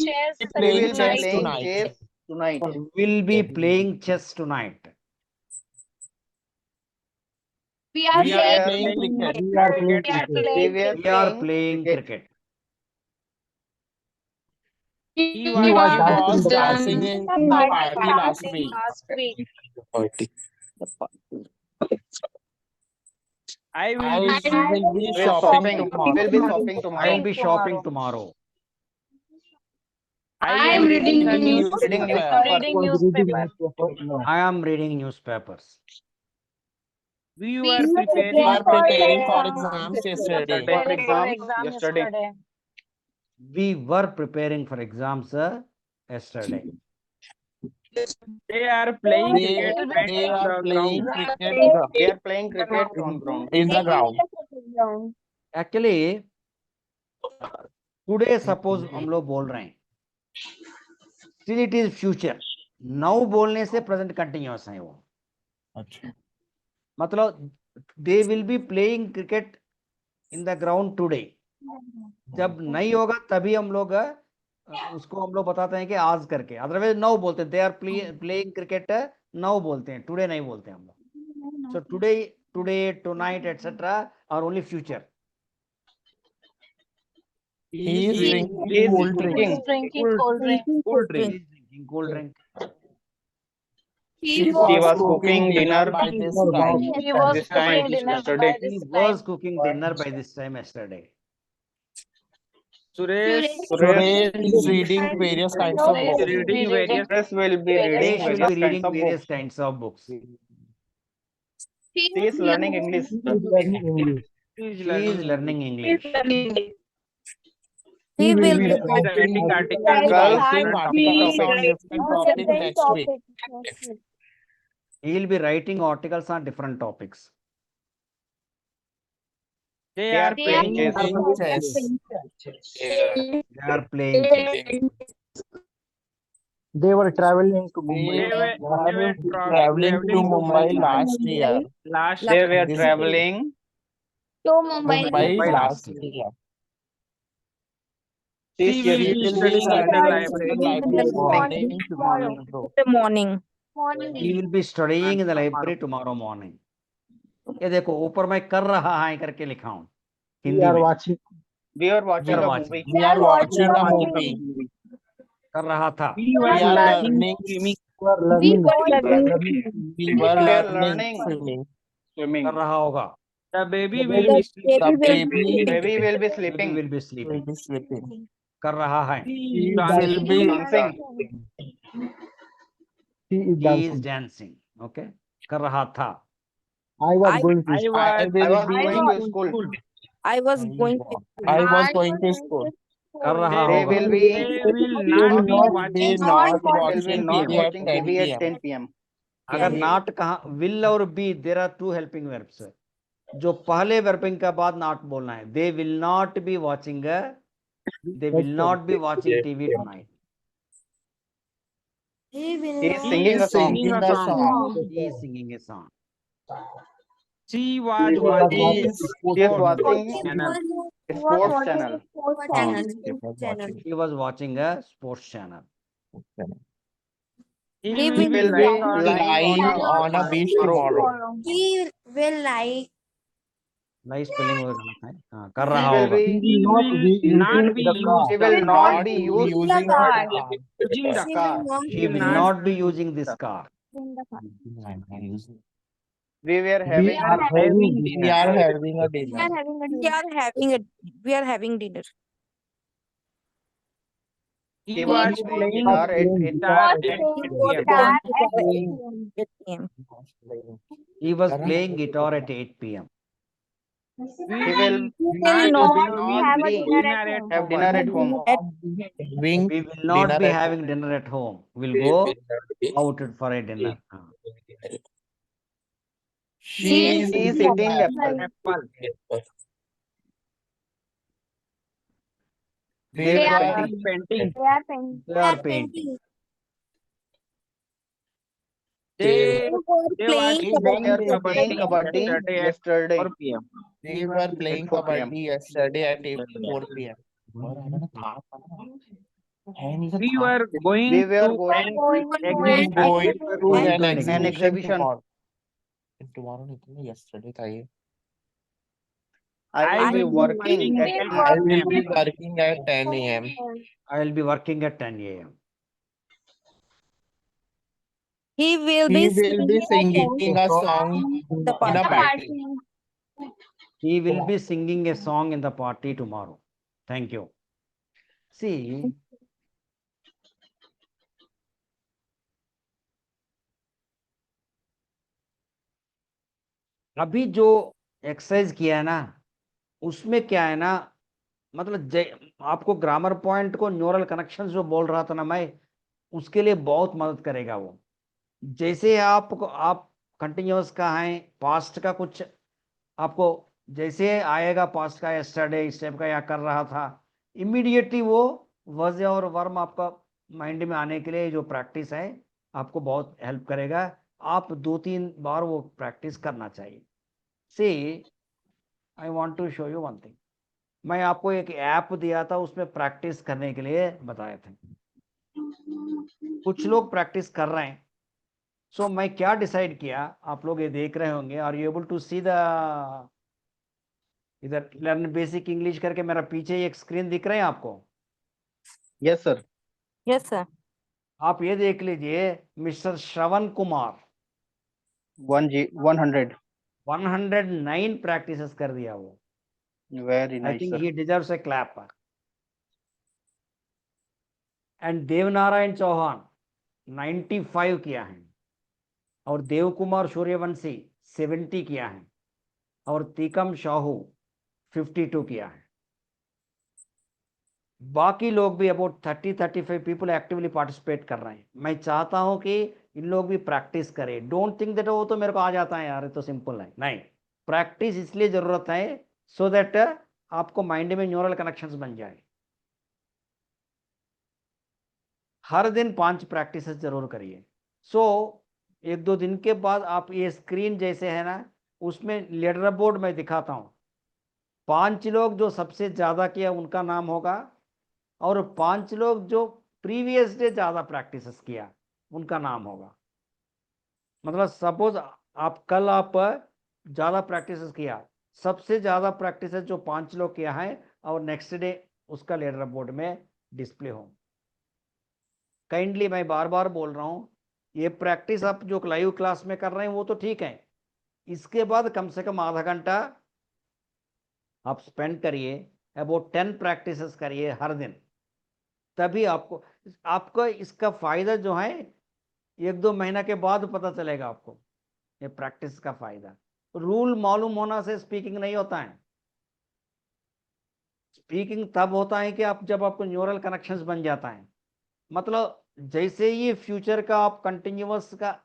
Speaker 3: Chess
Speaker 5: Playing
Speaker 2: playing
Speaker 5: chess
Speaker 3: tonight.
Speaker 5: tonight.
Speaker 2: chess tonight.
Speaker 1: Will be playing chess tonight.
Speaker 7: We are
Speaker 5: We are
Speaker 7: playing.
Speaker 5: playing cricket. We are playing
Speaker 3: We are
Speaker 5: cricket.
Speaker 2: We
Speaker 3: playing.
Speaker 2: were
Speaker 1: We are playing cricket.
Speaker 8: he
Speaker 5: He
Speaker 8: was
Speaker 5: was
Speaker 3: dancing
Speaker 5: dancing in the party last week.
Speaker 3: Last week.
Speaker 8: I will
Speaker 5: I
Speaker 8: be
Speaker 5: will be
Speaker 2: We are
Speaker 5: shopping
Speaker 2: shopping.
Speaker 5: tomorrow.
Speaker 2: We'll be shopping
Speaker 1: I
Speaker 2: tomorrow.
Speaker 1: will be shopping tomorrow.
Speaker 8: I am reading the news.
Speaker 2: Reading
Speaker 3: Reading newspaper.
Speaker 1: I am reading newspapers.
Speaker 8: We were
Speaker 5: We
Speaker 8: preparing
Speaker 5: are
Speaker 8: for
Speaker 5: preparing for
Speaker 8: exams.
Speaker 5: exams yesterday.
Speaker 3: Preparing for
Speaker 2: exams
Speaker 3: exam
Speaker 2: yesterday.
Speaker 1: We were preparing for exams yesterday.
Speaker 8: They are playing
Speaker 5: They,
Speaker 8: cricket
Speaker 5: they
Speaker 8: at
Speaker 5: are
Speaker 8: the
Speaker 5: playing
Speaker 8: ground.
Speaker 5: cricket
Speaker 2: They are playing cricket on ground.
Speaker 5: in the ground.
Speaker 1: Actually, today suppose हम लोग बोल रहे हैं. Still it is future. Now बोलने से present continuous है वो.
Speaker 5: अच्छा.
Speaker 1: मतलब they will be playing cricket in the ground today. जब नहीं होगा तभी हम लोग उसको हम लोग बताते हैं कि आज करके, अदरवाइज नाउ बोलते हैं, they are playing cricket, now बोलते हैं, टुडे नहीं बोलते हम लोग। So today, today, tonight etcetera और only future.
Speaker 5: He is drinking
Speaker 2: He is
Speaker 5: cold drink.
Speaker 2: drinking
Speaker 3: Drinking cold drink.
Speaker 8: Cold drink.
Speaker 1: Drinking cold drink.
Speaker 3: He
Speaker 2: he was cooking dinner
Speaker 5: by this time.
Speaker 3: He was
Speaker 2: this time
Speaker 3: cooking dinner
Speaker 2: yesterday.
Speaker 3: by
Speaker 1: He
Speaker 3: this
Speaker 1: was
Speaker 3: time.
Speaker 1: cooking dinner by this time yesterday.
Speaker 8: Suresh
Speaker 5: Suresh is reading various kinds of
Speaker 3: Suresh
Speaker 8: is
Speaker 5: books.
Speaker 3: will be
Speaker 8: reading various.
Speaker 2: Suresh will be
Speaker 3: Various
Speaker 2: reading
Speaker 1: They should
Speaker 2: various
Speaker 1: be
Speaker 2: kinds
Speaker 1: reading
Speaker 2: of
Speaker 1: various
Speaker 2: books.
Speaker 1: kinds of books.
Speaker 3: She
Speaker 2: He is learning English.
Speaker 8: He is
Speaker 1: She is learning English.
Speaker 4: He will be
Speaker 8: writing articles
Speaker 5: Writing
Speaker 8: on
Speaker 5: articles on different topics next week.
Speaker 1: He will be writing articles on different topics.
Speaker 8: They
Speaker 2: They
Speaker 8: are
Speaker 2: are playing
Speaker 8: playing
Speaker 2: chess.
Speaker 5: Playing chess.
Speaker 1: They are playing chess.
Speaker 9: They were traveling to
Speaker 8: They
Speaker 9: Mumbai.
Speaker 8: were
Speaker 5: Traveling to Mumbai last year.
Speaker 8: last
Speaker 2: They were
Speaker 5: This-
Speaker 2: traveling
Speaker 7: To Mumbai.
Speaker 5: Mumbai
Speaker 1: last
Speaker 5: last year.
Speaker 2: this
Speaker 8: She
Speaker 2: year.
Speaker 8: will
Speaker 5: He
Speaker 8: be
Speaker 5: will be
Speaker 8: studying in the
Speaker 5: studying
Speaker 8: library.
Speaker 5: in library
Speaker 7: Morning.
Speaker 5: tomorrow.
Speaker 4: in the morning.
Speaker 1: He will be studying in the library tomorrow morning. ये देखो ऊपर मैं कर रहा है करके लिखा हूँ
Speaker 9: We
Speaker 1: हिंदी
Speaker 9: are
Speaker 1: में।
Speaker 9: watching.
Speaker 2: We are watching
Speaker 1: We are
Speaker 2: a
Speaker 1: watching.
Speaker 2: movie.
Speaker 5: We are watching a movie.
Speaker 1: कर रहा था।
Speaker 8: We
Speaker 5: We
Speaker 8: were
Speaker 5: are
Speaker 8: learning
Speaker 5: learning.
Speaker 8: swimming.
Speaker 9: We are learning.
Speaker 5: We were
Speaker 2: We are
Speaker 5: learning
Speaker 2: learning
Speaker 5: swimming.
Speaker 2: swimming.
Speaker 1: कर रहा होगा।
Speaker 8: The baby
Speaker 9: The
Speaker 8: will be sleeping.
Speaker 5: The
Speaker 4: Baby
Speaker 5: baby
Speaker 2: Baby will be
Speaker 1: Baby
Speaker 2: sleeping.
Speaker 1: will be
Speaker 5: will
Speaker 1: sleeping.
Speaker 5: be sleeping.
Speaker 1: कर रहा है।
Speaker 8: He
Speaker 5: He
Speaker 8: is
Speaker 5: will
Speaker 8: dancing.
Speaker 5: be
Speaker 2: Dancing.
Speaker 9: He is
Speaker 1: He is
Speaker 9: dancing.
Speaker 1: dancing. Okay. कर रहा था।
Speaker 9: I was going to
Speaker 8: I
Speaker 9: school.
Speaker 5: I
Speaker 8: was
Speaker 2: I was
Speaker 5: will
Speaker 2: going
Speaker 5: be
Speaker 2: to school.
Speaker 4: I was going to
Speaker 5: I was going to school.
Speaker 1: कर रहा
Speaker 2: They
Speaker 1: होगा।
Speaker 2: will
Speaker 8: they
Speaker 2: be
Speaker 8: will
Speaker 5: They
Speaker 8: not
Speaker 5: will
Speaker 8: be
Speaker 5: not
Speaker 8: watching
Speaker 5: be not
Speaker 2: will be
Speaker 5: watching
Speaker 2: not
Speaker 5: TV at
Speaker 2: watching
Speaker 5: 10
Speaker 2: TV at
Speaker 5: p.m.
Speaker 2: 10 p.m.
Speaker 1: अगर not कहा will और be, there are two helping verbs. जो पहले वर्बिंग के बाद not बोलना है। They will not be watching they will not be watching TV tonight.
Speaker 2: He is
Speaker 5: He
Speaker 2: singing a
Speaker 5: is
Speaker 2: song.
Speaker 5: singing a song.
Speaker 1: He is singing a song.
Speaker 8: She was
Speaker 9: He was
Speaker 8: watching
Speaker 5: He is
Speaker 2: He is watching
Speaker 8: channel.
Speaker 2: a sports channel.
Speaker 1: He was watching a sports channel.
Speaker 8: He
Speaker 4: He
Speaker 8: will
Speaker 2: He
Speaker 8: be
Speaker 2: will be
Speaker 8: lying
Speaker 2: lying
Speaker 5: on a beach tomorrow.
Speaker 7: He will like.
Speaker 1: नहीं spelling वगैरह गलत है। हाँ, कर रहा
Speaker 2: He will
Speaker 1: होगा।
Speaker 2: be.
Speaker 9: He will not be
Speaker 8: He will not
Speaker 9: using
Speaker 8: be
Speaker 9: the car.
Speaker 2: He will not be
Speaker 5: Using
Speaker 2: using
Speaker 5: the car.
Speaker 8: using the
Speaker 2: the car.
Speaker 1: He will not be using this car.
Speaker 2: We were
Speaker 8: We
Speaker 2: having
Speaker 8: are having
Speaker 5: We
Speaker 8: dinner.
Speaker 5: are having a
Speaker 7: We
Speaker 5: dinner.
Speaker 7: are having a
Speaker 4: we are having dinner.
Speaker 8: He
Speaker 2: He
Speaker 8: was
Speaker 2: was
Speaker 8: playing
Speaker 2: guitar at
Speaker 8: guitar at
Speaker 7: playing
Speaker 8: 8
Speaker 7: guitar
Speaker 8: p.m.
Speaker 7: at
Speaker 4: 8 p.m.
Speaker 1: He was playing guitar at 8 p.m.
Speaker 8: We
Speaker 2: He will
Speaker 8: will
Speaker 7: not
Speaker 8: not
Speaker 7: have a
Speaker 8: be
Speaker 7: dinner at home.
Speaker 2: have dinner at home.
Speaker 5: Having
Speaker 1: We will not
Speaker 5: dinner
Speaker 1: be
Speaker 5: at
Speaker 1: having dinner at home. We'll go out for a dinner. हाँ.
Speaker 2: She is eating apple.
Speaker 8: apple.
Speaker 5: We
Speaker 2: They
Speaker 5: were
Speaker 2: are
Speaker 8: Painting.
Speaker 7: They are painting.
Speaker 1: They are painting.
Speaker 8: They
Speaker 4: were
Speaker 8: they
Speaker 4: playing
Speaker 8: was
Speaker 2: They are
Speaker 8: playing
Speaker 2: playing kabaddi
Speaker 8: yesterday at
Speaker 2: yesterday
Speaker 8: 4 p.m.
Speaker 5: we were playing
Speaker 2: 4 p.m.
Speaker 5: kabaddi yesterday at 4 p.m.
Speaker 8: We were going
Speaker 2: We were
Speaker 8: to
Speaker 2: going
Speaker 8: an
Speaker 5: Going
Speaker 8: exhibition.
Speaker 5: to an
Speaker 1: an
Speaker 5: exhibition
Speaker 2: exhibition.
Speaker 5: tomorrow. Yesterday था ये.
Speaker 2: I will be working at
Speaker 5: I will be working at 10 a.m.
Speaker 1: I will be working at 10 a.m.
Speaker 4: He will
Speaker 5: He
Speaker 4: be
Speaker 5: will be singing a song
Speaker 4: the
Speaker 5: in
Speaker 4: party.
Speaker 5: a party.
Speaker 1: He will be singing a song in the party tomorrow. Thank you. See, अभी जो exercise किया है ना, उसमें क्या है ना, मतलब आपको ग्रामर पॉइंट को न्यूरल कनेक्शन जो बोल रहा था ना मैं, उसके लिए बहुत मदद करेगा वो। जैसे आप कंटिन्यूअस का है, पास्ट का कुछ आपको जैसे आएगा, पास्ट का यस्टरडे इस टाइप का या कर रहा था, इमीडिएटली वो वजह और वर्म आपका माइंड में आने के लिए जो प्रैक्टिस है आपको बहुत हेल्प करेगा। आप 2-3 बार वो प्रैक्टिस करना चाहिए। See, I want to show you one thing. मैं आपको एक ऐप दिया था, उसमें प्रैक्टिस करने के लिए बताए थे। कुछ लोग प्रैक्टिस कर रहे हैं। सो मैं क्या डिसाइड किया, आप लोग ये देख रहे होंगे, are you able to see the, इधर लर्न बेसिक इंग्लिश करके मेरा पीछे एक स्क्रीन दिख रहे हैं आपको?
Speaker 2: Yes sir.
Speaker 4: Yes, sir.
Speaker 1: आप ये देख लीजिए, मिस्टर श्रवण कुमार
Speaker 2: 100।
Speaker 1: 109 प्रैक्टिसेस कर दिया वो।
Speaker 2: Very
Speaker 1: I
Speaker 2: nice
Speaker 1: think
Speaker 2: sir.
Speaker 1: He deserves a clap. And Devnarayan Chauhan 95 किया है, और देव कुमार सूर्यवंशी 70 किया है, और तीकम शाहू 52 किया है। बाकी लोग भी अबाउट 30-35 पीपल एक्टिवली पार्टिसिपेट कर रहे हैं। मैं चाहता हूं कि इन लोग भी प्रैक्टिस करें। डोंट थिंक दैट वो तो मेरे को आ जाता है यार, ये तो सिंपल है, नहीं। प्रैक्टिस इसलिए जरूरत है सो दैट आपको माइंड में न्यूरल कनेक्शंस बन जाए। हर दिन 5 प्रैक्टिस जरूर करिए। सो 1-2 दिन के बाद आप ये स्क्रीन जैसे है ना, उसमें लीडर बोर्ड में दिखाता हूं। 5 लोग जो सबसे ज्यादा किया उनका नाम होगा, और 5 लोग जो प्रीवियस डे ज्यादा प्रैक्टिस किया उनका नाम होगा। मतलब सपोज आप ज्यादा प्रैक्टिस किया, सबसे ज्यादा प्रैक्टिस जो 5 लोग किया है, और नेक्स्ट डे उसका लीडर बोर्ड में डिस्प्ले हो। काइंडली मैं बार बार बोल रहा हूं, ये प्रैक्टिस आप जो लाइव क्लास में कर रहे हैं वो तो ठीक है, इसके बाद कम से कम आधा घंटा आप स्पेंड करिए, अबाउट 10 प्रैक्टिसेस करिए हर दिन। तभी आपको आपको इसका फायदा जो है 1-2 महीना के बाद पता चलेगा आपको, ये प्रैक्टिस का फायदा। रूल मालूम होना से स्पीकिंग नहीं होता है। स्पीकिंग तब होता है कि आप जब आपको न्यूरल कनेक्शंस बन जाता है। मतलब जैसे ही फ्यूचर का आप कंटिन्यूअस का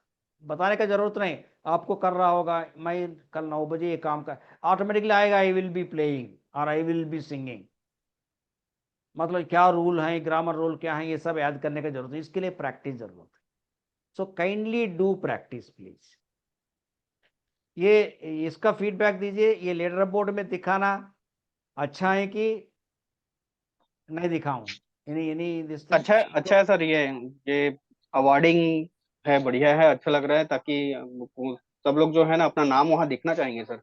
Speaker 1: बताने का जरूरत नहीं, आपको कर रहा होगा, मैं कल 9 बजे ये काम कर, ऑटोमेटिकली आएगा आई विल बी प्लेइंग और आई विल बी सिंगिंग। मतलब क्या रूल है, ग्रामर रूल क्या है, ये सब याद करने की जरूरत है, इसके लिए प्रैक्टिस जरूरत है। So kindly do practice please. ये इसका फीडबैक दीजिए, ये लीडर बोर्ड में दिखाना अच्छा है कि नहीं दिखाऊं? Any this thing?
Speaker 2: अच्छा है सर, ये अवार्डिंग है, बढ़िया है, अच्छा लग रहा है, ताकि सब लोग जो है ना अपना नाम वहाँ दिखना चाहेंगे सर।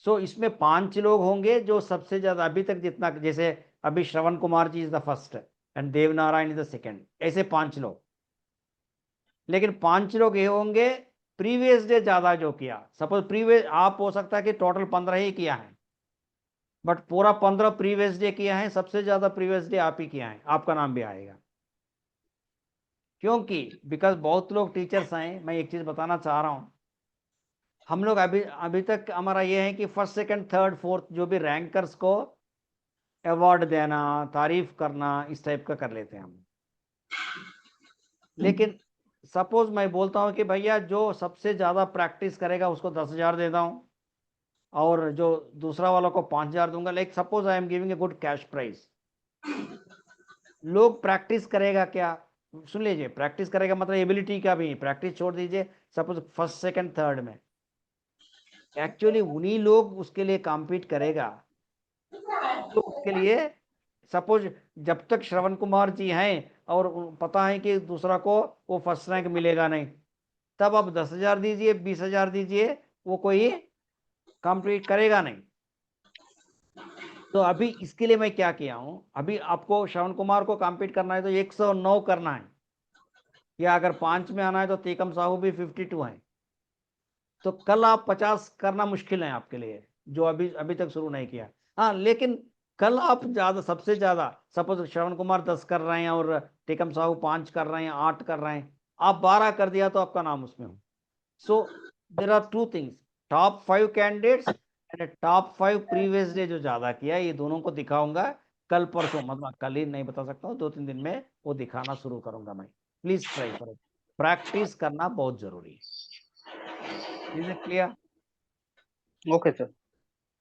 Speaker 1: सो इसमें 5 लोग होंगे जो सबसे ज्यादा अभी तक जितना, जैसे अभी Shravan Kumar ji is the first and Devnarayan is the second, ऐसे 5 लोग। लेकिन 5 लोग ये होंगे प्रीवियस डे ज्यादा जो किया। सपोज प्रीवियस आप हो सकता है कि टोटल 15 ही किया है, बट पूरा 15 प्रीवियस डे किया है, सबसे ज्यादा प्रीवियस डे आप ही किया है, आपका नाम भी आएगा। क्योंकि बिकॉज बहुत लोग टीचर्स हैं, मैं एक चीज बताना चाह रहा हूं, हम लोग अभी अभी तक हमारा ये है कि फर्स्ट सेकंड थर्ड फोर्थ जो भी रैंकर्स को अवार्ड देना, तारीफ करना, इस टाइप का कर लेते हैं हम। लेकिन सपोज मैं बोलता हूं कि भैया जो सबसे ज्यादा प्रैक्टिस करेगा उसको 10,000 देता हूं, और जो दूसरा वालों को 5,000 दूंगा। Like suppose I am giving a good cash prize. लोग प्रैक्टिस करेगा क्या? सुन लीजिए, प्रैक्टिस करेगा मतलब एबिलिटी का भी, प्रैक्टिस छोड़ दीजिए। सपोज फर्स्ट सेकंड थर्ड में एक्चुअली उन्हीं लोग उसके लिए कॉम्पीट करेगा जो उसके लिए, सपोज जब तक श्रवण कुमार जी हैं और पता है कि दूसरा को वो फर्स्ट रैंक मिलेगा नहीं, तब आप 10,000 दीजिए, 20,000 दीजिए, वो कोई कॉम्पीट करेगा नहीं। तो अभी इसके लिए मैं क्या किया हूं, अभी आपको श्रवण कुमार को कॉम्पीट करना है तो 109 करना है, या अगर 5 में आना है तो तीकम साहू भी 52 है। तो कल आप 50 करना मुश्किल है आपके लिए, जो अभी अभी तक शुरू नहीं किया। हाँ, लेकिन कल आप ज्यादा, सबसे ज्यादा, सपोज श्रवण कुमार 10 कर रहे हैं और टेकम साहू 5 कर रहे हैं, 8 कर रहे हैं, आप 12 कर दिया तो आपका नाम उसमें हो। So there are 2 things, top 5 candidates and top 5 previous day जो ज्यादा किया, ये दोनों को दिखाऊंगा कल परसों। मतलब कल ही नहीं बता सकता हूँ, 2-3 दिन में वो दिखाना शुरू करूंगा मैं। प्लीज ट्राई करो, प्रैक्टिस करना बहुत जरूरी है। Is it clear?
Speaker 2: Okay sir.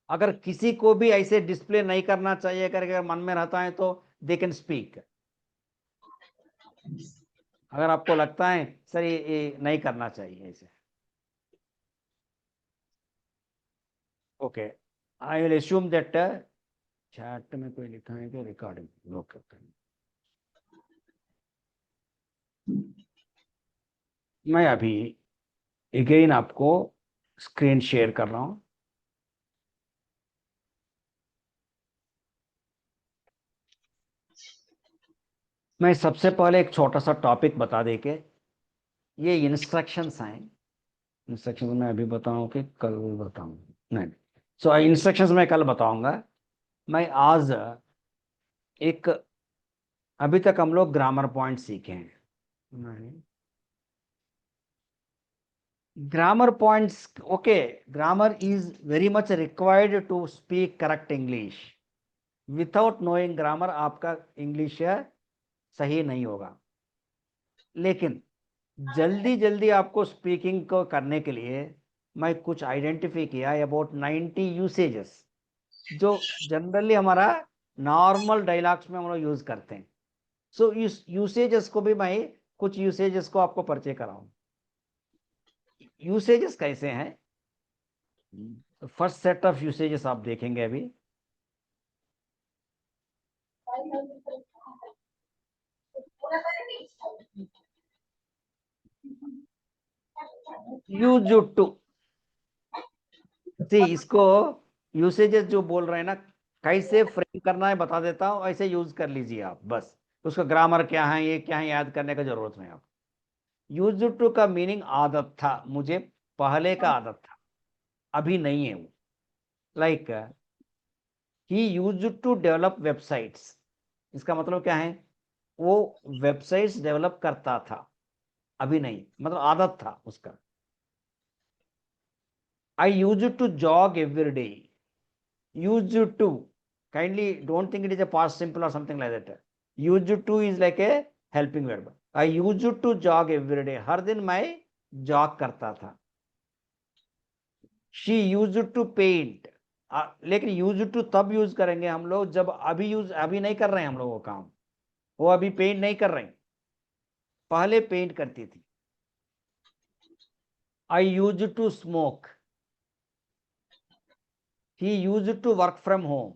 Speaker 1: अगर किसी को भी ऐसे डिस्प्ले नहीं करना चाहिए करके अगर मन में रहता है तो दे कैन स्पीक। अगर आपको लगता है सर ये नहीं करना चाहिए ऐसे, okay, I will assume that chat में कोई लिखा है कि रिकॉर्डिंग लोग करते हैं। मैं अभी अगेन आपको स्क्रीन शेयर कर रहा हूं। मैं सबसे पहले एक छोटा सा टॉपिक बता दे के ये इंस्ट्रक्शंस हैं। इंस्ट्रक्शंस मैं अभी बताऊं कि कल बताऊं? नहीं, सो इंस्ट्रक्शंस मैं कल बताऊंगा। मैं आज एक, अभी तक हम लोग ग्रामर पॉइंट सीखे हैं। नहीं, grammar points, okay, grammar is very much required to speak correct English. Without knowing grammar आपका इंग्लिश सही नहीं होगा। लेकिन जल्दी जल्दी आपको स्पीकिंग को करने के लिए मैं कुछ आइडेंटिफाई किया अबाउट 90 यूसेजेस जो जनरली हमारा नॉर्मल डायलॉग्स में हम लोग यूज करते हैं। सो इस यूसेजेस को भी मैं कुछ यूसेजेस को आपको परिचय कराऊं। यूसेजेस कैसे हैं? फर्स्ट सेट ऑफ यूसेजेस आप देखेंगे अभी। यूज टू, सी इसको यूसेजेस जो बोल रहे हैं ना, कैसे फ्रेम करना है बता देता हूं, ऐसे यूज कर लीजिए आप बस। उसका ग्रामर क्या है, ये क्या है, याद करने का जरूरत नहीं आप। यूज टू का मीनिंग आदत था, मुझे पहले का आदत था, अभी नहीं है वो। Like he use to develop websites, इसका मतलब क्या है? वो वेबसाइट्स डेवलप करता था, अभी नहीं, मतलब आदत था उसका। I used to jog every day. Used to, kindly don't think it is a past simple or something like that. Used to is like a helping verb. I used to jog every day. हर दिन मैं jog करता था। She used to paint. लेकिन used to तब use करेंगे हम लोग जब अभी नहीं कर रहे हैं हम लोग वो काम। वो अभी पेंट नहीं कर रहे हैं, पहले पेंट करती थी। I used to smoke. He used to work from home.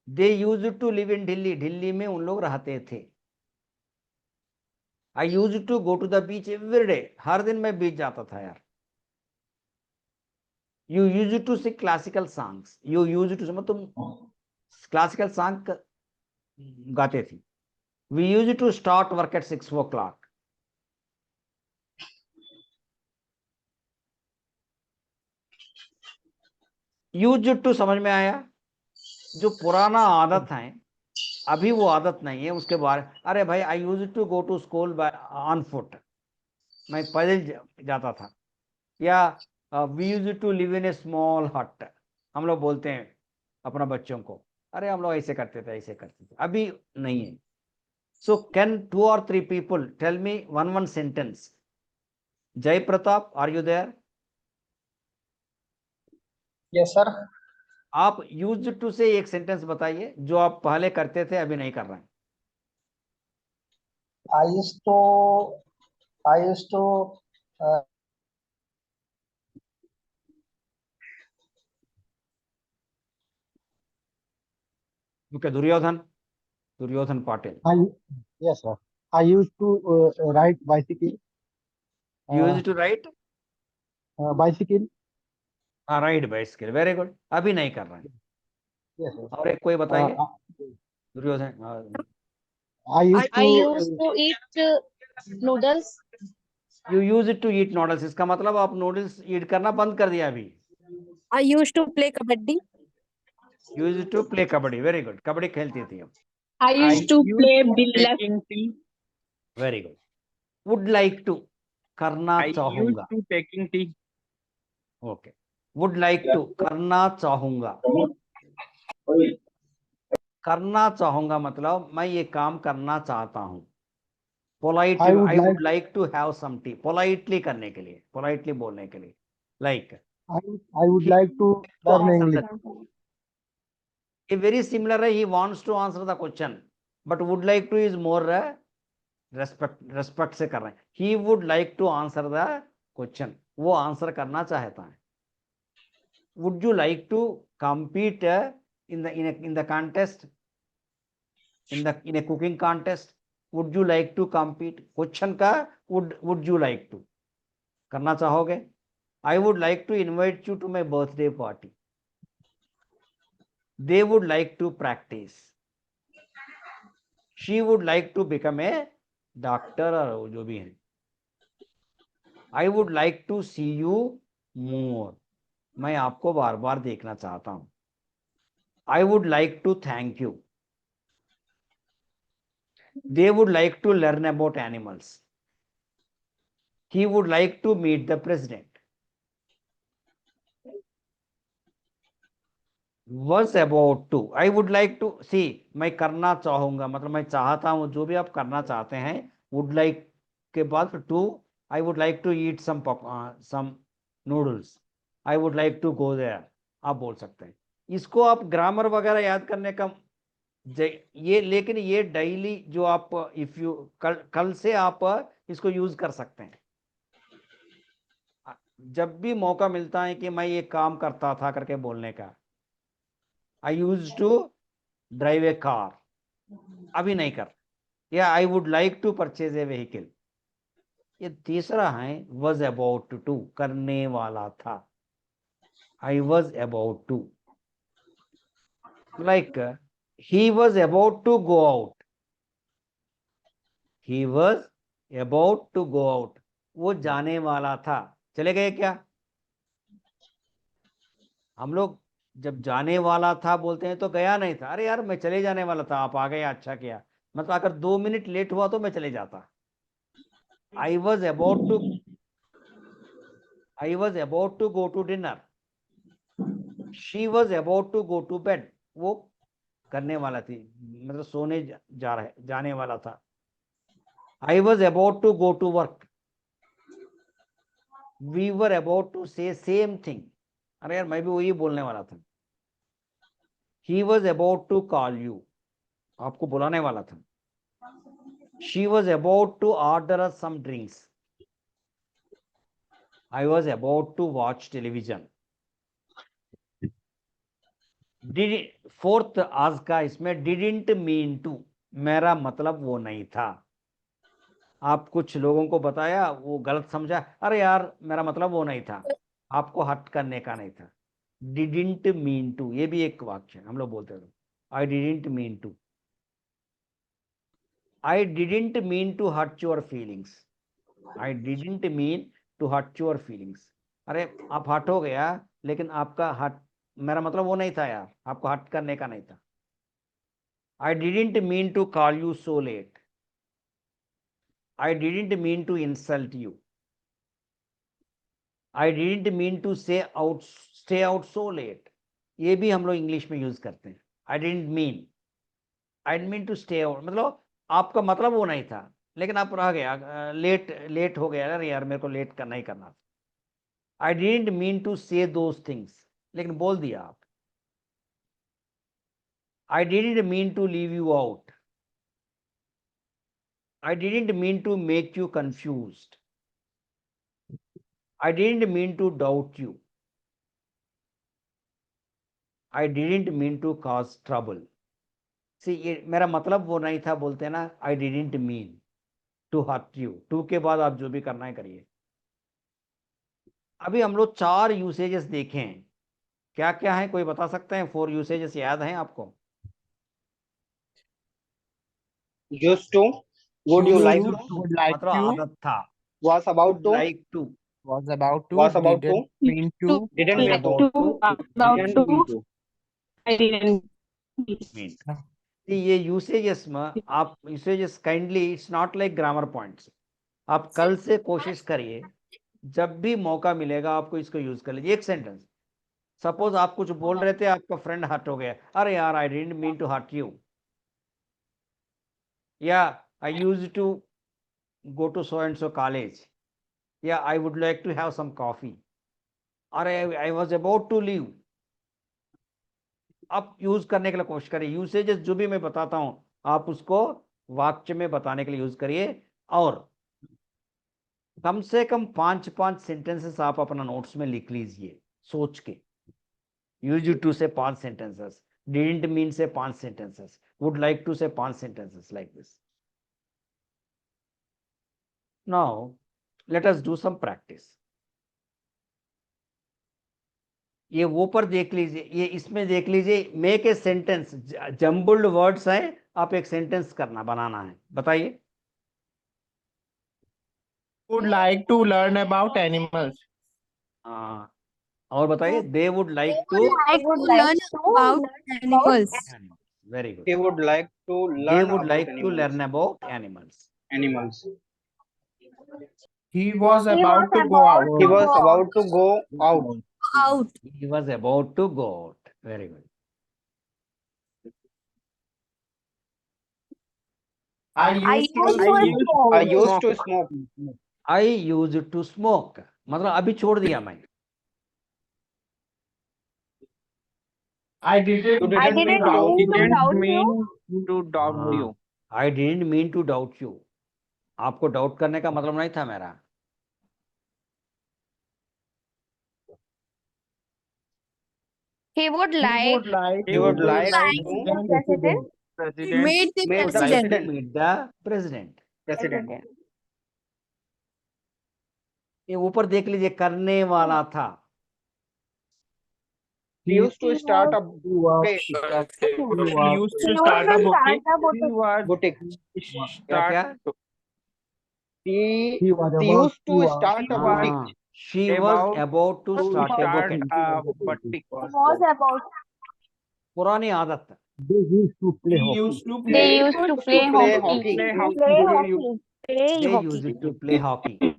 Speaker 1: They used to live in Delhi. Delhi में उन लोग रहते थे। I used to go to the beach every day. हर दिन मैं बीच जाता था यार। You used to sing classical songs. You used to, मतलब तुम क्लासिकल सॉन्ग गाते थे। We used to start work at 6 o'clock. Used to समझ में आया? जो पुराना आदत है, अभी वो आदत नहीं है, उसके बाद अरे भाई I use to go to school on foot, मैं पैदल जाता था। या we use to live in a small hut, हम लोग बोलते हैं अपना बच्चों को, अरे हम लोग ऐसे करते थे ऐसे करते थे, अभी नहीं है। So can 2 or 3 people tell me one sentence? Jai Pratap, are you there?
Speaker 5: Yes, sir.
Speaker 1: आप यूज टू से एक सेंटेंस बताइए जो आप पहले करते थे अभी नहीं कर रहे हैं।
Speaker 5: I used to, I used to, uh,
Speaker 1: okay, Duryodhan Patil.
Speaker 9: Yes, sir. I used to ride bicycle.
Speaker 1: Use to ride,
Speaker 9: Bicycle.
Speaker 1: Ride bicycle, very good, अभी नहीं कर रहे हैं।
Speaker 9: Yes, sir.
Speaker 1: और एक कोई बताइए
Speaker 9: Uh,
Speaker 1: Duryodhan.
Speaker 9: I used
Speaker 7: I
Speaker 9: to.
Speaker 7: used to eat noodles.
Speaker 1: You use to eat noodles, इसका मतलब आप नूडल्स ईट करना बंद कर दिया अभी।
Speaker 4: I used to play kabaddi.
Speaker 1: Use to play kabaddi, very good, kabaddi खेलती थी हम।
Speaker 6: I
Speaker 8: I
Speaker 6: used to
Speaker 8: used
Speaker 6: play
Speaker 8: to
Speaker 6: billiards.
Speaker 8: taking tea.
Speaker 1: Very good. Would like to, करना
Speaker 8: I used
Speaker 1: चाहूंगा।
Speaker 8: to taking tea.
Speaker 1: Okay, would like to, करना चाहूंगा। करना चाहूंगा मतलब मैं ये काम करना चाहता हूं। Polite,
Speaker 9: I would
Speaker 1: I
Speaker 9: like.
Speaker 1: Would like to have some tea, politely करने के लिए, पोलाइटली बोलने के लिए। Like
Speaker 9: I would like to learn English.
Speaker 1: a very similar है, he wants to answer the question, but would like to is more respect से कर रहे हैं। he would like to answer the question, वो answer करना चाहता है। would you like to compete in the contest, in a cooking contest? Would you like to compete? Question का would you like to करना चाहोगे? I would like to invite you to my birthday party. They would like to practice. She would like to become a doctor और जो भी है. I would like to see you more. मैं आपको बार बार देखना चाहता हूं. I would like to thank you. They would like to learn about animals. He would like to meet the president. Was about to. I would like to see. मैं करना चाहूंगा मतलब मैं चाहता हूं. जो भी आप करना चाहते हैं would like के बाद to. I would like to eat some noodles. I would like to go there. आप बोल सकते हैं. इसको आप ग्रामर वगैरह याद करने का ये, लेकिन ये डेली जो आप इफ यू कल से आप इसको यूज कर सकते हैं. जब भी मौका मिलता है कि मैं ये काम करता था करके बोलने का. I used to drive a car. अभी नहीं कर. या I would like to purchase a vehicle. ये तीसरा है was about to, करने वाला था. I was about to. Like he was about to go out. He was about to go out. वो जाने वाला था. चले गए क्या? हम लोग जब जाने वाला था बोलते हैं तो गया नहीं था. अरे यार मैं चले जाने वाला था, आप आ गए, अच्छा किया. मतलब अगर 2 मिनट लेट हुआ तो मैं चले जाता. I was about to go to dinner. She was about to go to bed. वो करने वाला थी मतलब सोने जाने वाला था. I was about to go to work. We were about to say same thing. अरे यार मैं भी वही बोलने वाला था. He was about to call you. आपको बुलाने वाला था. She was about to order us some drinks. I was about to watch television. Fourth आज का इसमें didn't mean to. मेरा मतलब वो नहीं था. आप कुछ लोगों को बताया वो गलत समझा. अरे यार मेरा मतलब वो नहीं था. आपको हट करने का नहीं था. Didn't mean to. ये भी एक वाक्य हम लोग बोलते हैं. I didn't mean to. I didn't mean to hurt your feelings. I didn't mean to hurt your feelings. अरे आप हट हो गया लेकिन आपका हट मेरा मतलब वो नहीं था यार. आपको हट करने का नहीं था. I didn't mean to call you so late. I didn't mean to insult you. I didn't mean to stay out so late. ये भी हम लोग इंग्लिश में यूज करते हैं. I didn't mean to stay out. मतलब आपका मतलब वो नहीं था लेकिन आप रह गया, लेट हो गया. अरे यार मेरे को लेट करना ही करना था. I didn't mean to say those things. लेकिन बोल दिया आप. I didn't mean to leave you out. I didn't mean to make you confused. I didn't mean to doubt you. I didn't mean to cause trouble. See, ये मेरा मतलब वो नहीं था बोलते हैं ना. I didn't mean to hurt you. to के बाद आप जो भी करना है करिए. अभी हम लोग 4 यूसेजेस देखे हैं. क्या क्या है कोई बता सकते हैं? 4 यूसेजेस याद हैं आपको?
Speaker 2: Used to, would you like to,
Speaker 5: Would like
Speaker 1: मतलब
Speaker 5: to,
Speaker 1: आदत था.
Speaker 2: was about to,
Speaker 1: Like to.
Speaker 5: was about to,
Speaker 2: was about to,
Speaker 5: didn't mean to,
Speaker 2: didn't mean to,
Speaker 6: About
Speaker 2: didn't
Speaker 6: to,
Speaker 2: mean to.
Speaker 6: I didn't.
Speaker 1: mean. See, ये usages में आप usages kindly it's not like grammar points. आप कल से कोशिश करिए जब भी मौका मिलेगा आपको इसको यूज कर लीजिए. एक सेंटेंस. सपोज आप कुछ बोल रहे थे, आपका फ्रेंड हर्ट हो गया. अरे यार I didn't mean to hurt you. या I used to go to so and so college. या I would like to have some coffee. अरे I was about to leave. आप यूज करने के लिए कोशिश करिए. यूसेजेस जो भी मैं बताता हूं आप उसको वाक्य में बताने के लिए यूज करिए. और कम से कम 5 सेंटेंसेस आप अपना नोट्स में लिख लीजिए सोच के. Used to say 5 sentences. Didn't mean say 5 sentences. Would like to say 5 sentences like this. Now, let us do some practice. ये वो पर देख लीजिए, ये इसमें देख लीजिए, make a sentence, jumbled words है, आप एक सेंटेंस करना बनाना है, बताइए.
Speaker 5: Would like to learn about animals.
Speaker 1: हाँ, और बताइए. They would like to.
Speaker 4: Like to learn about animals.
Speaker 1: Very good.
Speaker 2: He would like to
Speaker 1: They
Speaker 2: learn
Speaker 1: would
Speaker 2: about
Speaker 1: like to
Speaker 2: animals.
Speaker 1: learn about animals.
Speaker 2: Animals.
Speaker 5: He was about to go out.
Speaker 2: He was about to go out.
Speaker 4: Out.
Speaker 1: He was about to go out. Very good.
Speaker 5: I used to
Speaker 2: I used to smoke.
Speaker 1: I used to smoke. मतलब अभी छोड़ दिया मैं.
Speaker 5: I didn't
Speaker 2: You didn't mean to doubt.
Speaker 8: Didn't mean to doubt
Speaker 1: हाँ,
Speaker 8: you.
Speaker 1: I didn't mean to doubt you. आपको doubt करने का मतलब नहीं था मेरा.
Speaker 7: He would
Speaker 5: He
Speaker 7: like
Speaker 5: would like
Speaker 2: He would like to
Speaker 7: the president.
Speaker 8: President.
Speaker 4: Meet the
Speaker 2: meet the
Speaker 4: president.
Speaker 2: president.
Speaker 1: Meet the president.
Speaker 2: President.
Speaker 1: ये ऊपर देख लीजिए, करने वाला था.
Speaker 2: He used to start a
Speaker 9: He was
Speaker 8: He used to start a boutique. He was
Speaker 2: boutique.
Speaker 1: क्या क्या?
Speaker 2: He
Speaker 9: he was
Speaker 2: he
Speaker 9: about
Speaker 2: used to
Speaker 9: to
Speaker 2: start a boutique.
Speaker 1: हाँ, she was about to start a boutique.
Speaker 8: boutique.
Speaker 7: Was about.
Speaker 1: पुरानी आदत.
Speaker 9: they used to play
Speaker 5: He
Speaker 9: hockey.
Speaker 5: used to
Speaker 7: They
Speaker 5: play.
Speaker 7: used to play
Speaker 2: Play
Speaker 7: hockey.
Speaker 2: hockey.
Speaker 8: Play hockey.
Speaker 1: They used to play hockey.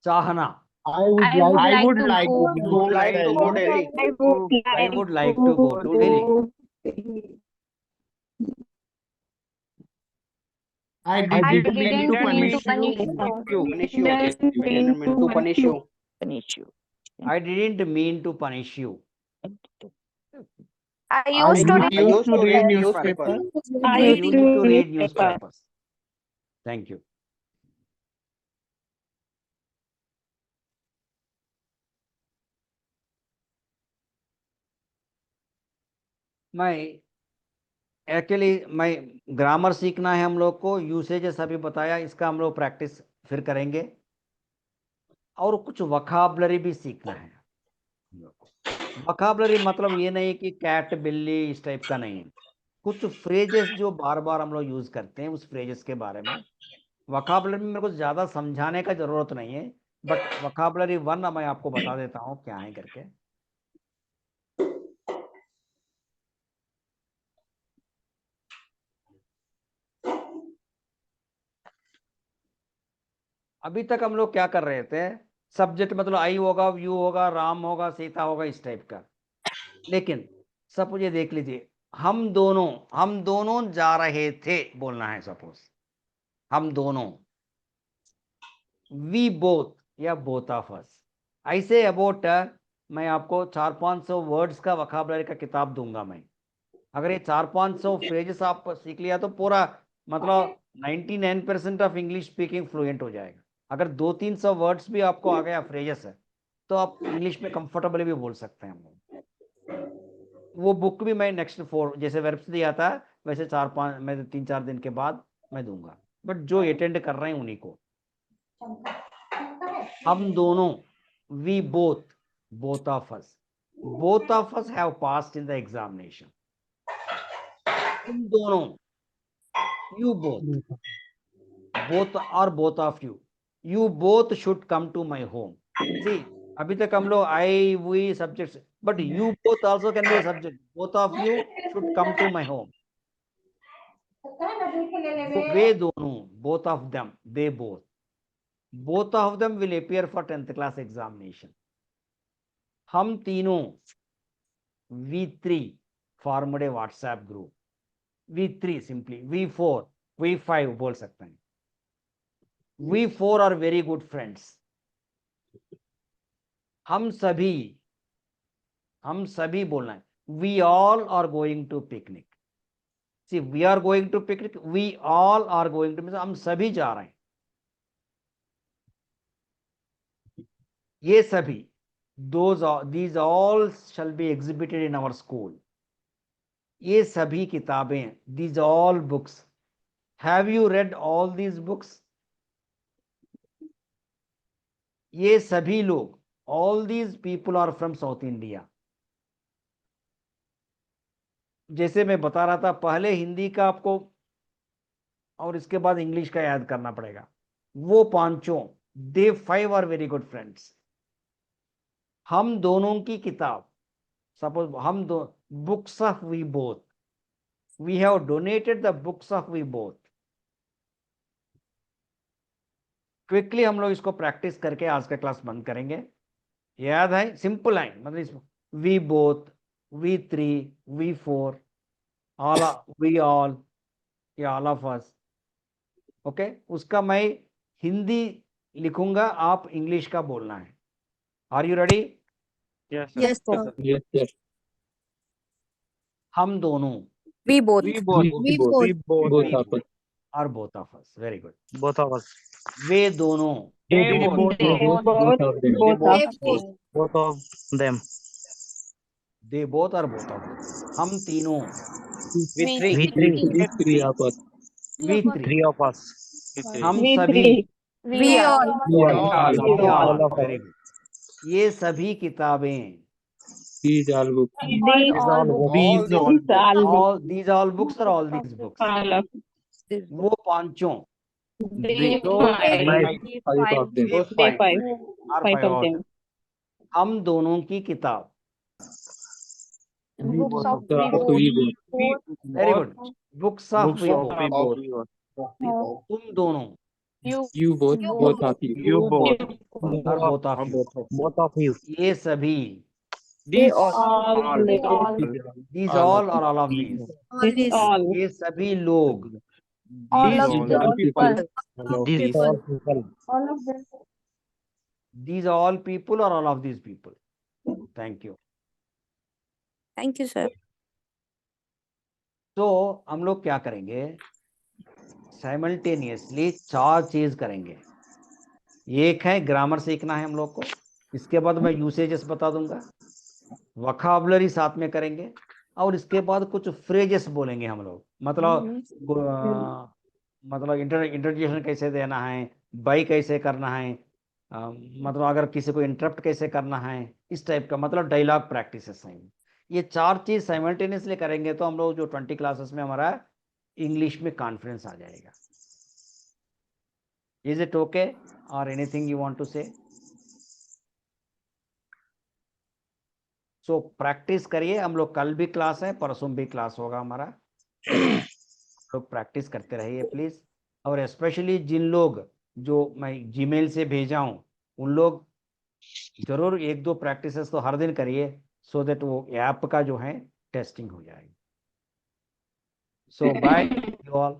Speaker 1: चाहना.
Speaker 9: I would
Speaker 7: I
Speaker 9: like
Speaker 5: I would like
Speaker 7: go.
Speaker 5: to
Speaker 2: Would
Speaker 5: go
Speaker 2: like to go Delhi.
Speaker 1: I would like to go to Delhi.
Speaker 5: I
Speaker 7: I
Speaker 5: didn't
Speaker 7: didn't
Speaker 5: mean to
Speaker 7: mean to
Speaker 5: punish you.
Speaker 7: punish
Speaker 2: Punish
Speaker 7: you.
Speaker 2: you. I didn't mean to punish you.
Speaker 1: I didn't mean to punish you.
Speaker 7: I
Speaker 9: I
Speaker 7: used to
Speaker 9: used-
Speaker 2: I
Speaker 7: read
Speaker 2: used to read
Speaker 5: newspaper.
Speaker 2: newspaper.
Speaker 1: You used to read newspapers. Thank you. मैं actually grammar सीखना है हम लोग को. Usages अभी बताया, इसका हम लोग प्रैक्टिस फिर करेंगे. और कुछ वोकैबुलरी भी सीखना है हम लोग को. वोकैबुलरी मतलब ये नहीं कि कैट बिल्ली इस टाइप का नहीं है. कुछ फ्रेजेस जो बार बार हम लोग यूज करते हैं, उस फ्रेजेस के बारे में. वोकैबुलरी में मेरे को ज़्यादा समझाने का जरूरत नहीं है, बट वोकैबुलरी 1 मैं आपको बता देता हूँ क्या है करके. अभी तक हम लोग क्या कर रहे थे, सब्जेक्ट मतलब आई होगा, यू होगा, राम होगा, सीता होगा, इस टाइप का. लेकिन सपोज ये देख लीजिए, हम दोनों जा रहे थे बोलना है. सपोज हम दोनों, वी बोथ या बोथ ऑफ अस. ऐसे अबाउट मैं आपको 400-500 वर्ड्स का वोकैबुलरी का किताब दूंगा मैं. अगर ये 400-500 फ्रेजेस आप सीख लिया तो पूरा मतलब 99% ऑफ इंग्लिश स्पीकिंग फ्लुएंट हो जाएगा. अगर 200-300 वर्ड्स भी आपको आ गया फ्रेजेस है, तो आप इंग्लिश में कंफर्टेबली भी बोल सकते हैं हम लोग. वो बुक भी मैं नेक्स्ट 4 जैसे वर्ब्स दिया था, वैसे 4-5 मैं 3-4 दिन के बाद मैं दूंगा. बट जो अटेंड कर रहे हैं उन्हीं को. हम दोनों, we both of us have passed in the examination. तुम दोनों, you both or both of you both should come to my home. See, अभी तक हम लोग I, we subjects, but you both also can be a subject. Both of you should come to my home. वे दोनों, both of them, they both of them will appear for 10th class examination. हम तीनों, we three formed a WhatsApp group. V3 simply, V4, V5 बोल सकते हैं. V4 are very good friends. हम सभी बोलना है. We all are going to picnic. See, we are going to picnic. We all are going to. हम सभी जा रहे हैं. ये सभी, these all shall be exhibited in our school. ये सभी किताबें, these all books. Have you read all these books? ये सभी लोग, all these people are from South India. जैसे मैं बता रहा था, पहले हिंदी का आपको और इसके बाद इंग्लिश का याद करना पड़ेगा. वो पांचों, they five are very good friends. हम दोनों की किताब, सपोज हम दो books of we both, we have donated the books of we both. Quickly हम लोग इसको प्रैक्टिस करके आज का क्लास बंद करेंगे. याद है? सिंपल है, मतलब इसमें we both, we three, we four, all, we all, या ऑल ऑफ अस. ओके, उसका मैं हिंदी लिखूंगा, आप इंग्लिश का बोलना है. Are you ready?
Speaker 8: Yes, sir.
Speaker 4: Yes, sir.
Speaker 5: Yes, yes.
Speaker 1: हम दोनों,
Speaker 4: We both.
Speaker 8: We both.
Speaker 4: We both.
Speaker 8: We both.
Speaker 5: Both of us.
Speaker 1: और both of us. Very good.
Speaker 8: Both of us.
Speaker 1: वे दोनों,
Speaker 8: They
Speaker 5: Both,
Speaker 8: both.
Speaker 5: both of them.
Speaker 6: Both
Speaker 4: They
Speaker 6: of
Speaker 4: both.
Speaker 8: Both of them.
Speaker 1: They both और both of them. हम तीनों,
Speaker 8: We three.
Speaker 5: We three of us.
Speaker 1: We three,
Speaker 8: Three of us.
Speaker 1: हम
Speaker 6: We
Speaker 1: सभी,
Speaker 6: three.
Speaker 4: We all.
Speaker 5: We all.
Speaker 1: we all.
Speaker 8: All of us.
Speaker 1: Very good. ये सभी किताबें,
Speaker 5: These all books.
Speaker 6: These
Speaker 8: all books.
Speaker 6: these all
Speaker 1: all these all books or all these books,
Speaker 6: all of
Speaker 1: वो पांचों,
Speaker 6: they
Speaker 8: Five.
Speaker 5: Five of them.
Speaker 8: Those
Speaker 6: they
Speaker 8: five.
Speaker 6: five
Speaker 1: और
Speaker 6: five
Speaker 1: five
Speaker 6: of
Speaker 1: और
Speaker 6: them.
Speaker 1: हम दोनों की किताब.
Speaker 5: Books of we both.
Speaker 1: Very good. Books of
Speaker 8: Books
Speaker 1: we
Speaker 8: of
Speaker 1: both.
Speaker 8: we both.
Speaker 1: तुम दोनों
Speaker 5: You both, both of you.
Speaker 8: You both.
Speaker 1: और both of you.
Speaker 8: Both of you.
Speaker 1: ये सभी,
Speaker 8: These
Speaker 6: all
Speaker 1: these all और all of these.
Speaker 4: All
Speaker 6: this
Speaker 4: this.
Speaker 6: all
Speaker 1: ये सभी लोग,
Speaker 3: All of
Speaker 5: These
Speaker 3: the
Speaker 5: all people.
Speaker 8: These
Speaker 4: people.
Speaker 8: all people.
Speaker 3: all of them.
Speaker 1: these all people or all of these people. Thank you.
Speaker 4: Thank you, sir.
Speaker 1: तो हम लोग क्या करेंगे, simultaneously चार चीज करेंगे. एक है ग्रामर सीखना है हम लोग को, इसके बाद मैं यूसेजेस बता दूंगा, वोकैबुलरी साथ में करेंगे, और इसके बाद कुछ फ्रेजेस बोलेंगे हम लोग. मतलब इंटरजेक्शन कैसे देना है, बाई कैसे करना है, मतलब अगर किसी को इंटरप्ट कैसे करना है, इस टाइप का, मतलब डायलॉग प्रैक्टिसेस हैं. ये चार चीज साइमल्टेनियसली करेंगे तो हम लोग जो 20 क्लासेस में हमारा इंग्लिश में कॉन्फिडेंस आ जाएगा. इज इट ओके और एनीथिंग यू वांट टू से? सो प्रैक्टिस करिए. हम लोग कल भी क्लास है, परसों भी क्लास होगा हमारा. लोग प्रैक्टिस करते रहिए प्लीज. और स्पेशली जिन लोग जो मैं जीमेल से भेजा हूं, उन लोग जरूर एक दो प्रैक्टिसेस तो हर दिन करिए, सो दैट वो ऐप का जो है टेस्टिंग हो जाएगी. So bye you all.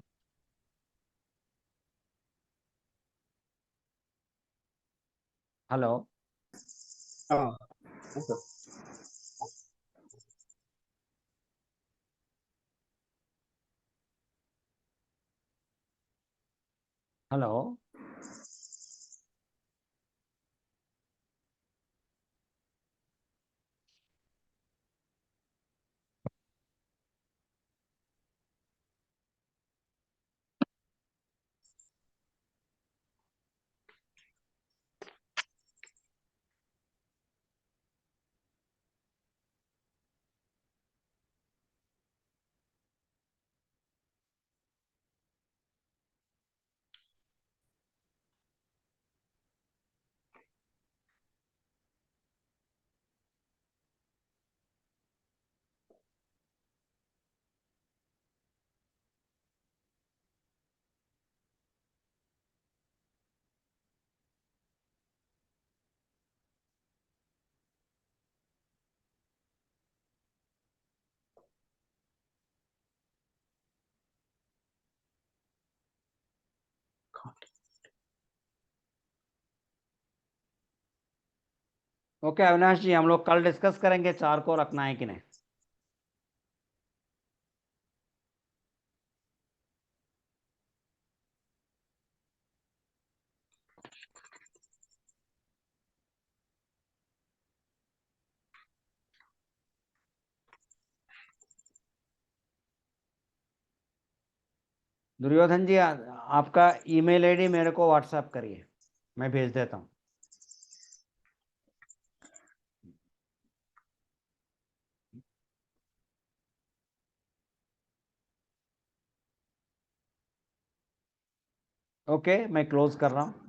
Speaker 1: Hello. Hello. Okay Avinash ji, हम लोग कल डिस्कस करेंगे चार को रखना है कि नहीं. दुर्योधन जी आपका ईमेल आईडी मेरे को व्हाट्सएप करिए, मैं भेज देता हूँ। ओके, मैं क्लोज कर रहा हूँ।